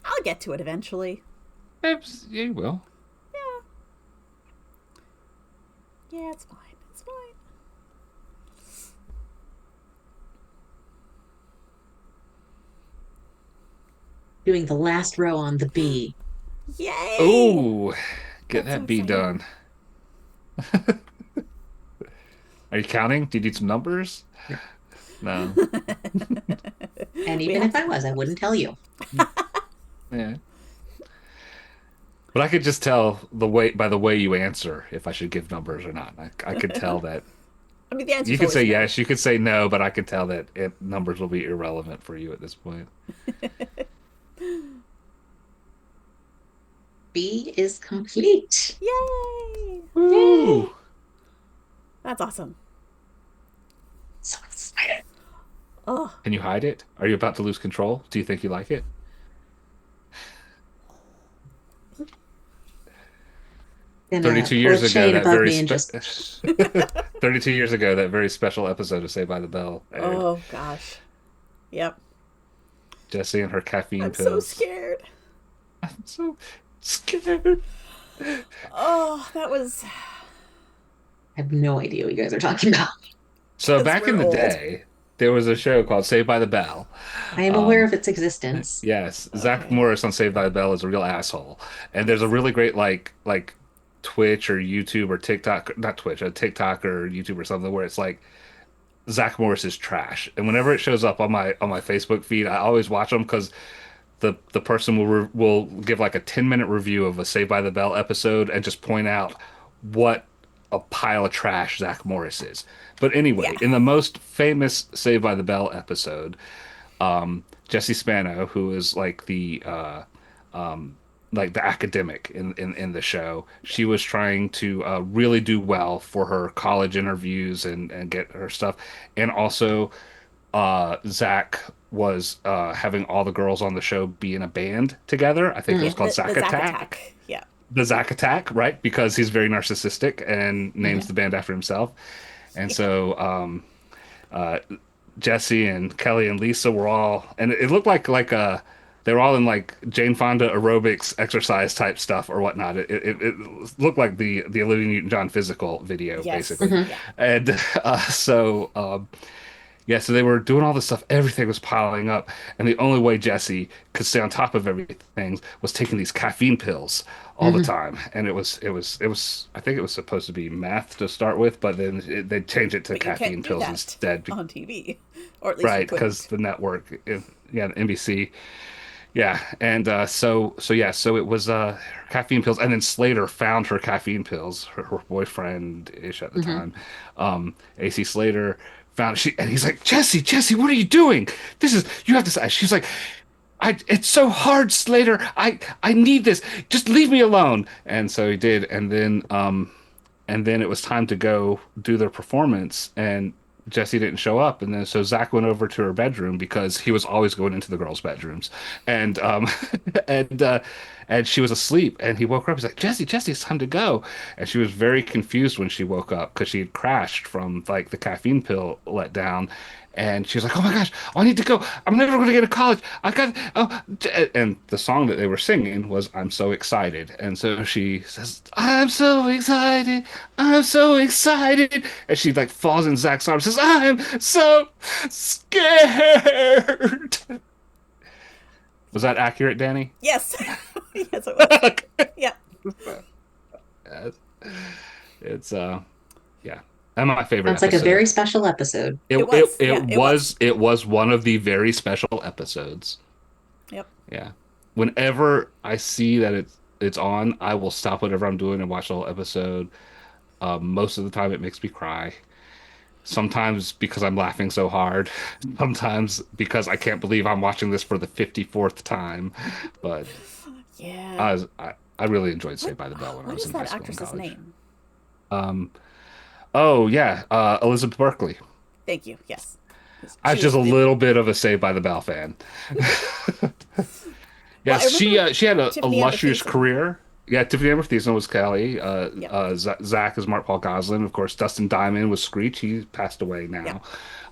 I'll get to it eventually. Yeah, you will. Yeah, yeah, it's fine. It's fine. Doing the last row on the B. Yay! Oh, get That's so that bee exciting. done. Are you counting? Do you need some numbers? No. And We even have if to. I was, I wouldn't tell you. Yeah. But I could just tell the way by the way you answer if I should give numbers or not. I could tell that I mean, the you answer's could always say no. yes, you could say no, but I could tell that numbers will be irrelevant for you at this point. B is complete. Yay! Woo! Yay! That's awesome. So excited. Oh, Can you hide it? Are you about to lose control? Do you think you like it? Gonna 32 pull a years ago, chain that above very me and just 32 years ago, that very special episode of Saved by the Bell aired. oh gosh. Yep. Jessie and her caffeine I'm so pills. scared. I'm so scared. Oh, that was I have no idea what you guys are talking about. So because back in we're the old. day, there was a show called Saved by the Bell. I am aware Um, of its existence. yes, Zach Okay. Morris on Saved by the Bell is a real asshole, and there's a really great Twitch or YouTube or TikTok, not Twitch, a TikTok or YouTube or something where it's like Zach Morris is trash, and whenever it shows up on my Facebook feed, I always watch them because the person will give like a 10-minute review of a Saved by the Bell episode and just point out what a pile of trash Zach Morris is. But anyway, Yeah. in the most famous Saved by the Bell episode, Jesse Spano, who is like the academic in the show, she was trying to really do well for her college interviews and get her stuff. And also, Zach was having all the girls on the show be in a band together. I think it Mm. was called The Zack Zack Attack. Attack. Yeah. The Zack Attack, right? Because he's very narcissistic and names Mhm. the band after himself. And Yeah. so uh, Jesse and Kelly and Lisa were all, and it looked like they were all in like Jane Fonda aerobics exercise type stuff or whatnot. It looked like the Olivia Newton-John physical video Yes. basically. Mhm. Yeah. And yeah, so they were doing all this stuff. Everything was piling up, and the only way Jesse could stay on top of everything was taking these caffeine pills all the Mhm. time. And it was. I think it was supposed to be meth to start with, but then they changed it to But you caffeine can't do pills that instead. on TV, or at least you Right, because couldn't. the network, yeah, the NBC, yeah, and so it was caffeine pills, and then Slater found her caffeine pills, her boyfriend ish at the Mhm. time, AC Slater found she, and he's like, Jesse, what are you doing? This is you have to. She's like, it's so hard, Slater. I need this. Just leave me alone. And so he did, and then it was time to go do their performance, and Jesse didn't show up, and then so Zach went over to her bedroom because he was always going into the girls' bedrooms, and and uh, and she was asleep, and he woke her up. He's like, Jesse, it's time to go, and she was very confused when she woke up because she had crashed from like the caffeine pill let down. And she was like, "Oh my gosh, I need to go. I'm never going to get to college. I got." Oh, and the song that they were singing was "I'm so excited." And so she says, "I'm so excited. I'm so excited." And she like falls in Zach's arms, says, "I'm so scared." Was that accurate, Danny? Yes. Yes, it was. Yeah. It's yeah, and my favorite Sounds like a very episode. special episode. It It it was. it Yeah, it was. was one of the very special episodes. Yep. Yeah. Whenever I see that it's on, I will stop whatever I'm doing and watch the whole episode. Most of the time, it makes me cry. Sometimes because I'm laughing so hard. Sometimes because I can't believe I'm watching this for the 54th time. But Yeah. I really enjoyed What? Saved by the Bell when I What was is in high that school and actress's college. name? Um, oh yeah, Elizabeth Berkley. Thank you. Yes. I was She was just a the. little bit of a Saved by the Bell fan. Well, I Yes, remember she had a Tiffany Amber illustrious Thiessen. career. Yeah, Tiffany Amber Thiessen was Kelly. Yep. Zach is Mark Paul Goslin. Of course, Dustin Diamond was Screech. He passed away Yep. now.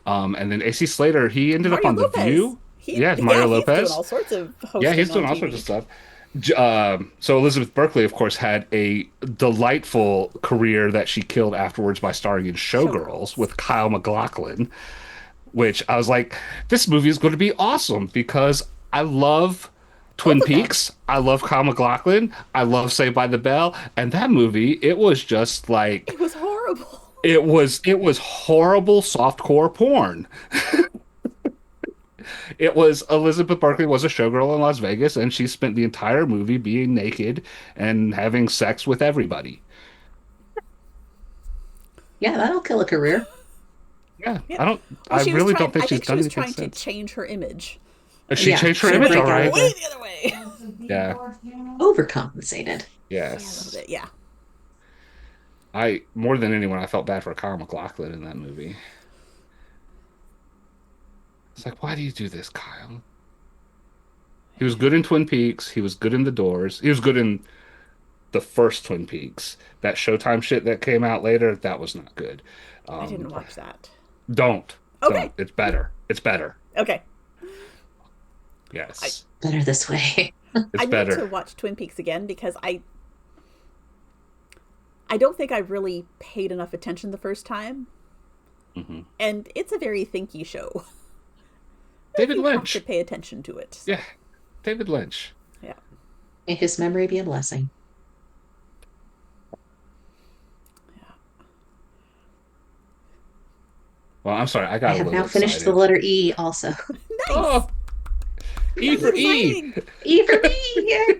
And then AC Slater, he ended up Mario on The Lopez. View. Yeah, Yeah, Mario he's doing Lopez. all sorts of Yeah, hosting he's on doing all sorts of TV. stuff. So Elizabeth Berkley, of course, had a delightful career that she killed afterwards by starring in Showgirls Showgirls. with Kyle MacLachlan, which I was like, this movie is going to be awesome because I love Both Twin of them. Peaks. I love Kyle MacLachlan. I love Saved by the Bell. And that movie, it was just like It was horrible. it was horrible softcore porn. It was Elizabeth Berkley was a showgirl in Las Vegas, and she spent the entire movie being naked and having sex with everybody. Yeah, that'll kill a career. Yeah, Yeah. I don't. Well, I she was really trying. don't think I she's think she done was anything trying to since. change her image. She Yeah, changed her she image, went all the other right. Way the other way. Yeah. Overcompensated. Yeah, a little Yes. bit. Yeah. I more than anyone, I felt bad for Kyle MacLachlan in that movie. It's like, why do you do this, Kyle? He was good in Twin Peaks. He was good in The Doors. He was good in the first Twin Peaks. That Showtime shit that came out later, that was not good. I didn't Um, watch that. don't, Okay. don't. It's better. It's better. Okay. Yes, Better this way. it's I need to better. watch Twin Peaks again because I don't think I really paid enough attention the first time, Hmm. and it's a very thinky show. David You have Lynch. to pay attention to it. Yeah, David Lynch. Yeah. May his memory be a blessing. Well, I'm sorry, I I got a have little now finished the excited. letter E also. Nice. Oh, E for E. Exciting. E for me! Yay!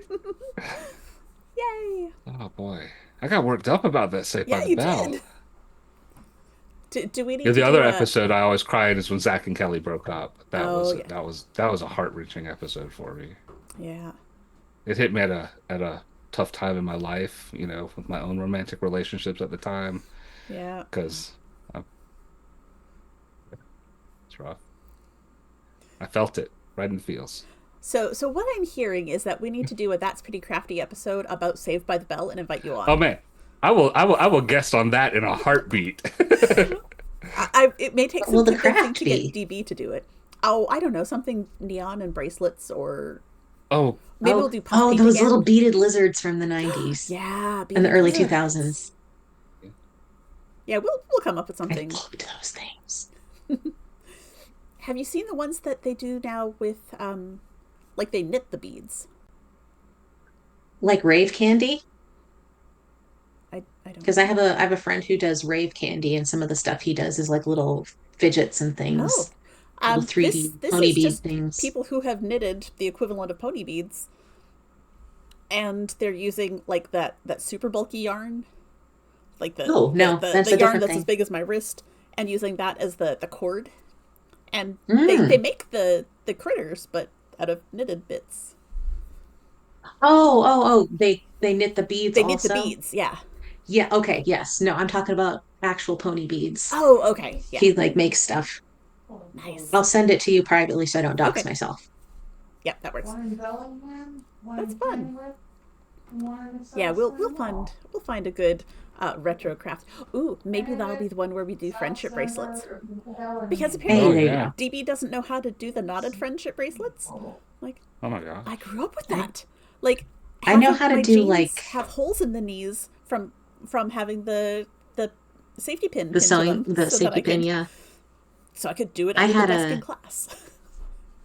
Yay. Oh boy. I got worked up about that Saved by Yeah, the you Bell. did. Do we Yeah, need to the do other a? episode I always cried is when Zach and Kelly broke up. Oh yeah, That was a heart-wrenching episode for me. yeah, It hit me at a tough time in my life, you know, with my own romantic relationships at the time, yeah. because it's rough. I felt it right in the feels. So what I'm hearing is that we need to do a That's Pretty Crafty episode about Saved by the Bell and invite you Oh on. man, I will guest on that in a heartbeat. It may take What will some the convincing craft to get be? DB to do it. Oh, I don't know, something neon and bracelets, or Oh, maybe we'll Oh, do puff oh, paint those little again. beaded lizards from the 90s Yeah, and the beaded early lizards. 2000s. Yeah, we'll come up with I something. loved those things. Have you seen the ones that they do now with like they knit the beads? Like rave candy, I don't because know. I have a friend who does rave candy, and some of the stuff he does is like little fidgets and Oh, things, little this 3D this pony is bead just things. people who have knitted the equivalent of pony beads, and they're using like that super bulky yarn, like Oh, no, that's the a yarn different that's as thing. big as my wrist, and using that as the cord, and they Mm. make the critters, but out of knitted bits. Oh, they knit the beads They knit the also. beads, yeah. Yeah, okay, yes. No, I'm talking about actual pony beads. Oh, okay, yeah, He like makes stuff. nice. I'll send it to you privately so I don't dox Okay, myself. yep, that works. One in Bellingham, one That's in fun. Kenworth, and one in Yeah, South Stonewall. we'll find a good retro craft. Ooh, maybe that'll be the one where we do South friendship bracelets. Center, Because Bellingham. Hey, oh apparently there you yeah. go. DB doesn't know how to do the knotted friendship bracelets. Like, Oh my gosh. I grew up with that. Like, I know having how to my do jeans like have holes in the knees from having the safety pin the pinned to sewing, them, the so that safety pin, yeah. I could do it I under the had desk in a class.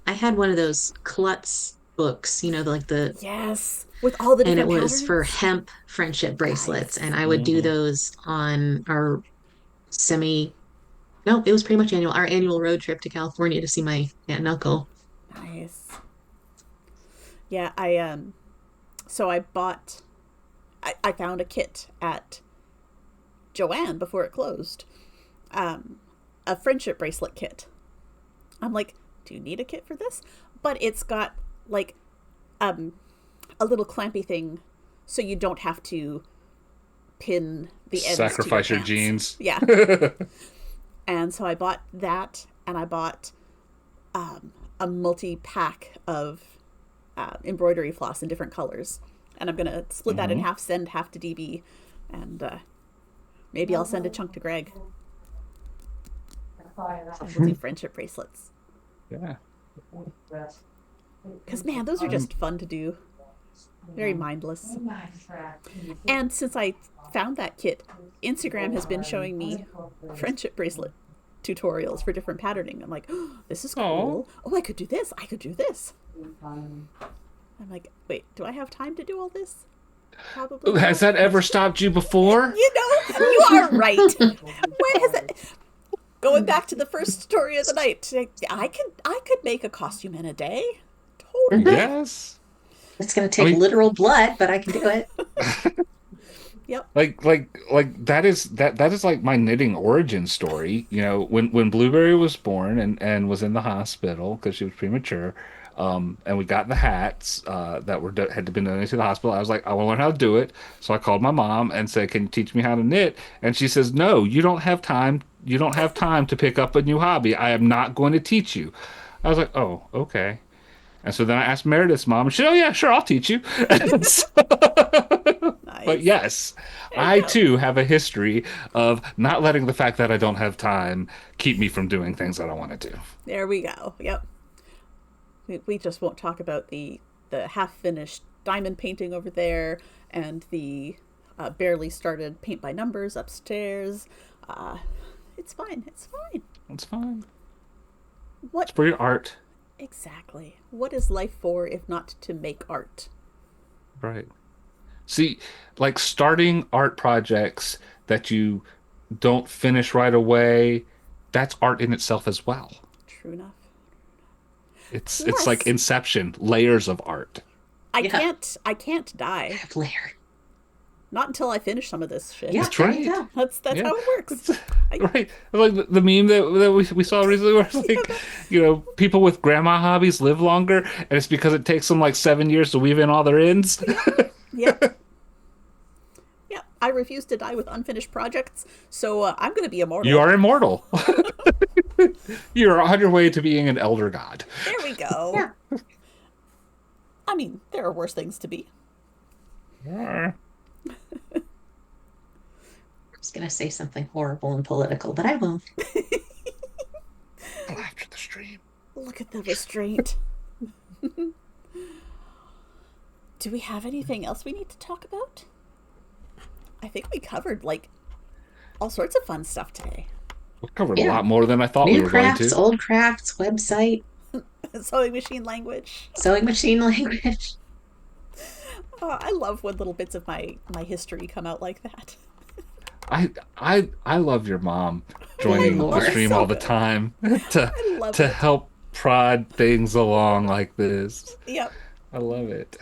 I had one of those klutz books, you know, like the Yes, with all the and it different was for patterns. hemp friendship bracelets, Nice, and I would do Hmm. those on our semi no, it was pretty much our annual road trip to California to see my aunt and uncle. nice. Yeah, I. So I bought. I found a kit at Joanne before it closed. Um, a friendship bracelet kit. I'm like, do you need a kit for this? But it's got like um a little clampy thing, so you don't have to pin the ends to your Sacrifice your pants. jeans. Yeah. And so I bought that, and I bought a multi pack of embroidery floss in different colors. And I'm gonna split that in Hmm. half, send half to DB, and maybe I'll send a chunk to Greg, and we'll do friendship bracelets. Yeah. Because man, those are just fun to do. Very mindless. And since I found that kit, Instagram has been showing me friendship bracelet tutorials for different patterning. I'm like, oh, this is Oh. cool. Oh, I could do this. I could do this. I'm like, wait, do I have time to do all this? Probably Has not. that ever stopped you before? You know, you are right. When has it? Going back to the first story of the night, I could make a costume in a day. Totally. Yes. It's gonna I take mean, literal blood, but I can do it. Yep. like that is like my knitting origin story. You know, when Blueberry was born and was in the hospital because she was premature, and we got the hats that had to been donated to the hospital. I was like, I want to learn how to do it. So I called my mom and said, "Can you teach me how to knit?" And she says, "No, you don't have time. You don't have time to pick up a new hobby. I am not going to teach you." I was like, "Oh, okay." And so then I asked Meredith's mom, and she said, "Oh yeah, sure, I'll teach you." And so- but Nice. yes, There you I go. too have a history of not letting the fact that I don't have time keep me from doing things that I want to do. There we go. Yep. We just won't talk about the half finished diamond painting over there and the barely started paint by numbers upstairs. Uh, it's fine. It's fine. That's fine. It's What for your art. exactly? What is life for if not to make art? Right. See, like starting art projects that you don't finish right away, that's art in itself as well. True enough. It's like Plus, Inception, layers of art. Yeah, I can't I die. have layer. Not until I finish some of this shit. Yeah, That's there right. you go. That's Yeah. how it works. Right. Like the meme that we saw recently where it's like, people with grandma hobbies live longer, and it's because it takes them like 7 years to weave in all their ends. Yep. Yeah, I refuse to die with unfinished projects, so I'm going to be immortal. You are immortal. You're on your way to being an elder god. There we go. Yeah. I mean, there are worse things to be. I was going to say something horrible and political, but I won't. After the stream. Look at the restraint. Do we have anything else we need to talk about? I think we covered, like, all sorts of fun stuff today. We covered a Yeah. lot more than I thought we New were going crafts, to. old crafts, website, Sewing machine language. sewing machine language. Oh, I love when little bits of my history come out like that. I love your mom joining Lord. the stream So all the good. time I love to it. help prod things along like this. Yep. I love it.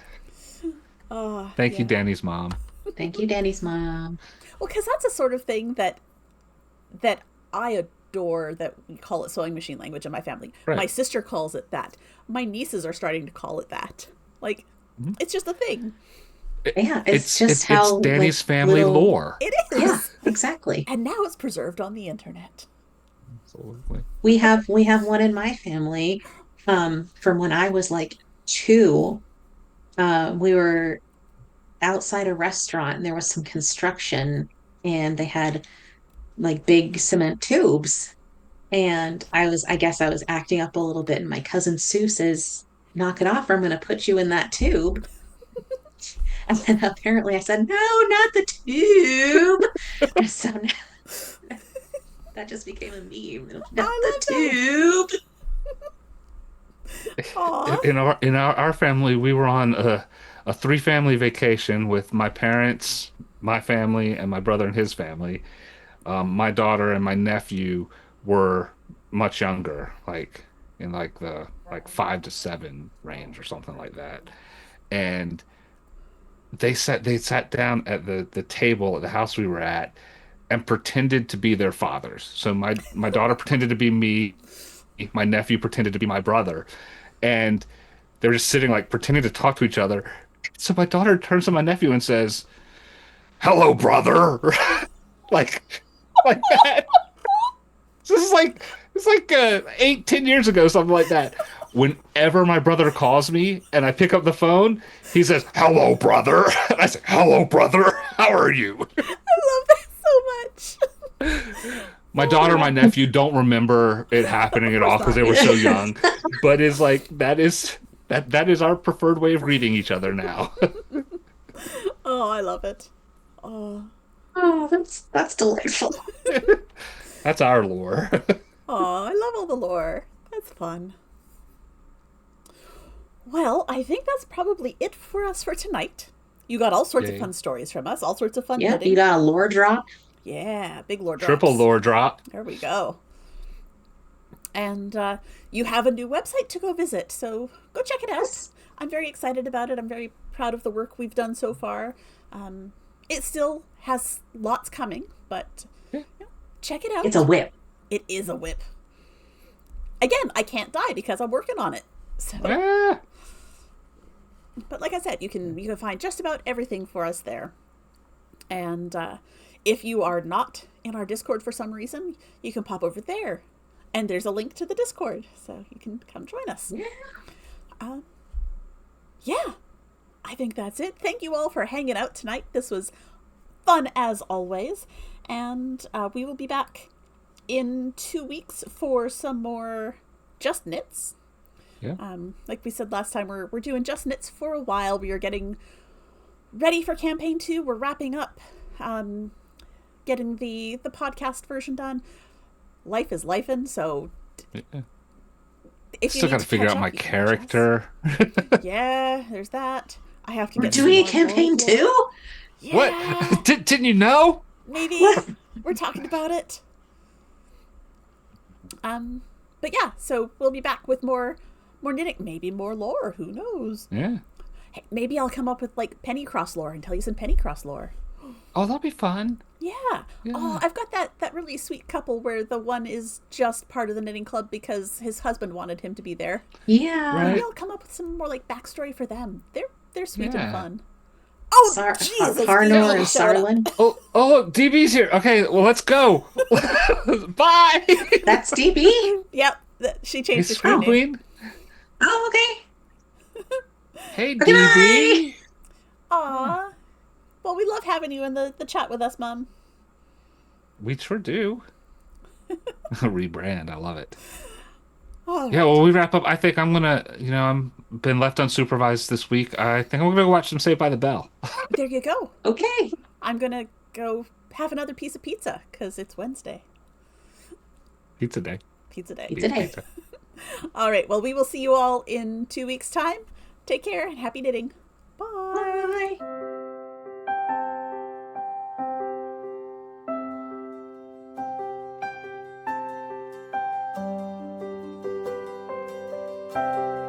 Oh, Thank you, yeah. Danny's mom. Thank you, Danny's mom. Well, because that's a sort of thing that I adore, that we call it sewing machine language in my family. Right. My sister calls it that. My nieces are starting to call it that. Like, it's just a thing. Yeah, it's just how, it's Danny's like, family little- lore. It is. Yeah, exactly. And now it's preserved on the internet. Absolutely. We have one in my family from when I was like 2. We were outside a restaurant and there was some construction and they had like big cement tubes. And I guess I was acting up a little bit, and my cousin Sue says, "Knock it off, or I'm going to put you in that tube." And then apparently I said, "No, not the tube." And so now, that just became a meme. Not I the tube. Aw. In our family, we were on a 3-family vacation with my parents, my family, and my brother and his family. My daughter and my nephew were much younger, like in like the 5 to 7 range or something like that. And they sat down at the table at the house we were at and pretended to be their fathers. So my daughter pretended to be me, my nephew pretended to be my brother, and they were just sitting like pretending to talk to each other. So my daughter turns to my nephew and says, "Hello, brother." like that. This is like it's like 8-10 years ago, something like that. Whenever my brother calls me and I pick up the phone, he says, "Hello, brother." And I say, "Hello, brother. How are you?" I love that so much. My daughter and my nephew don't remember it happening at all because they were so young. But it's like that is our preferred way of greeting each other now. Oh, I love it. Oh, Oh, that's delightful. That's our lore. oh, I love all the lore. That's fun. Well, I think that's probably it for us for tonight. You got all sorts Yay. of fun stories from us, all sorts of fun Yeah, knitting. you got a lore drop. Yeah, big lore drops. Triple lore drop. There we go. And you have a new website to go visit, so go check it out. Yes. I'm very excited about it. I'm very proud of the work we've done so far. It still has lots coming, but check it out. It's a whip. It is a whip. Again, I can't die because I'm working on it. So, Ah, but like I said, you can find just about everything for us there. And if you are not in our Discord for some reason, you can pop over there, and there's a link to the Discord, so you can come join us. Yeah. Yeah, I think that's it. Thank you all for hanging out tonight. This was fun as always, and we will be back in 2 weeks for some more Just Knits. yeah. Like we said last time, we're doing Just Knits for a while. We are getting ready for campaign 2. We're wrapping up, getting the podcast version done. Life is lifing, so if you Still need got to figure catch out my up, you can catch us. character. Yeah, there's that. I have to We're get doing a some more campaign roles. too? Yeah, What? Didn't you know? maybe we're talking about it. But yeah, so we'll be back with more knitting, maybe more lore. Who knows? Yeah. Hey, maybe I'll come up with like Pennycross lore and tell you some Pennycross lore. Oh, that'll be fun. Yeah. Yeah. Oh, I've got that really sweet couple where the one is just part of the knitting club because his husband wanted him to be there. Yeah. Maybe Right. I'll come up with some more like backstory for them. They're sweet and Yeah. fun. Oh, Jesus! Harnor DB and showed up. Sarlin. Oh, DB's here. Okay, well, let's go. Bye. That's DB. Yep, she changed Hey, the Scream screen name. Queen. Oh, okay. Hey, Okay, DB. Aw. Well, we love having you in the chat with us, Mom. We sure do. Rebrand. I love it. Oh, Yeah, well, we wrap up. I think I'm gonna, I'm been left unsupervised this week. I think I'm gonna go watch some Saved by the Bell. there you go. Okay. I'm gonna go have another piece of pizza because it's Wednesday. Pizza day. Pizza day. Pizza day. All right. Well, we will see you all in 2 weeks' time. Take care and happy knitting. Bye. Bye.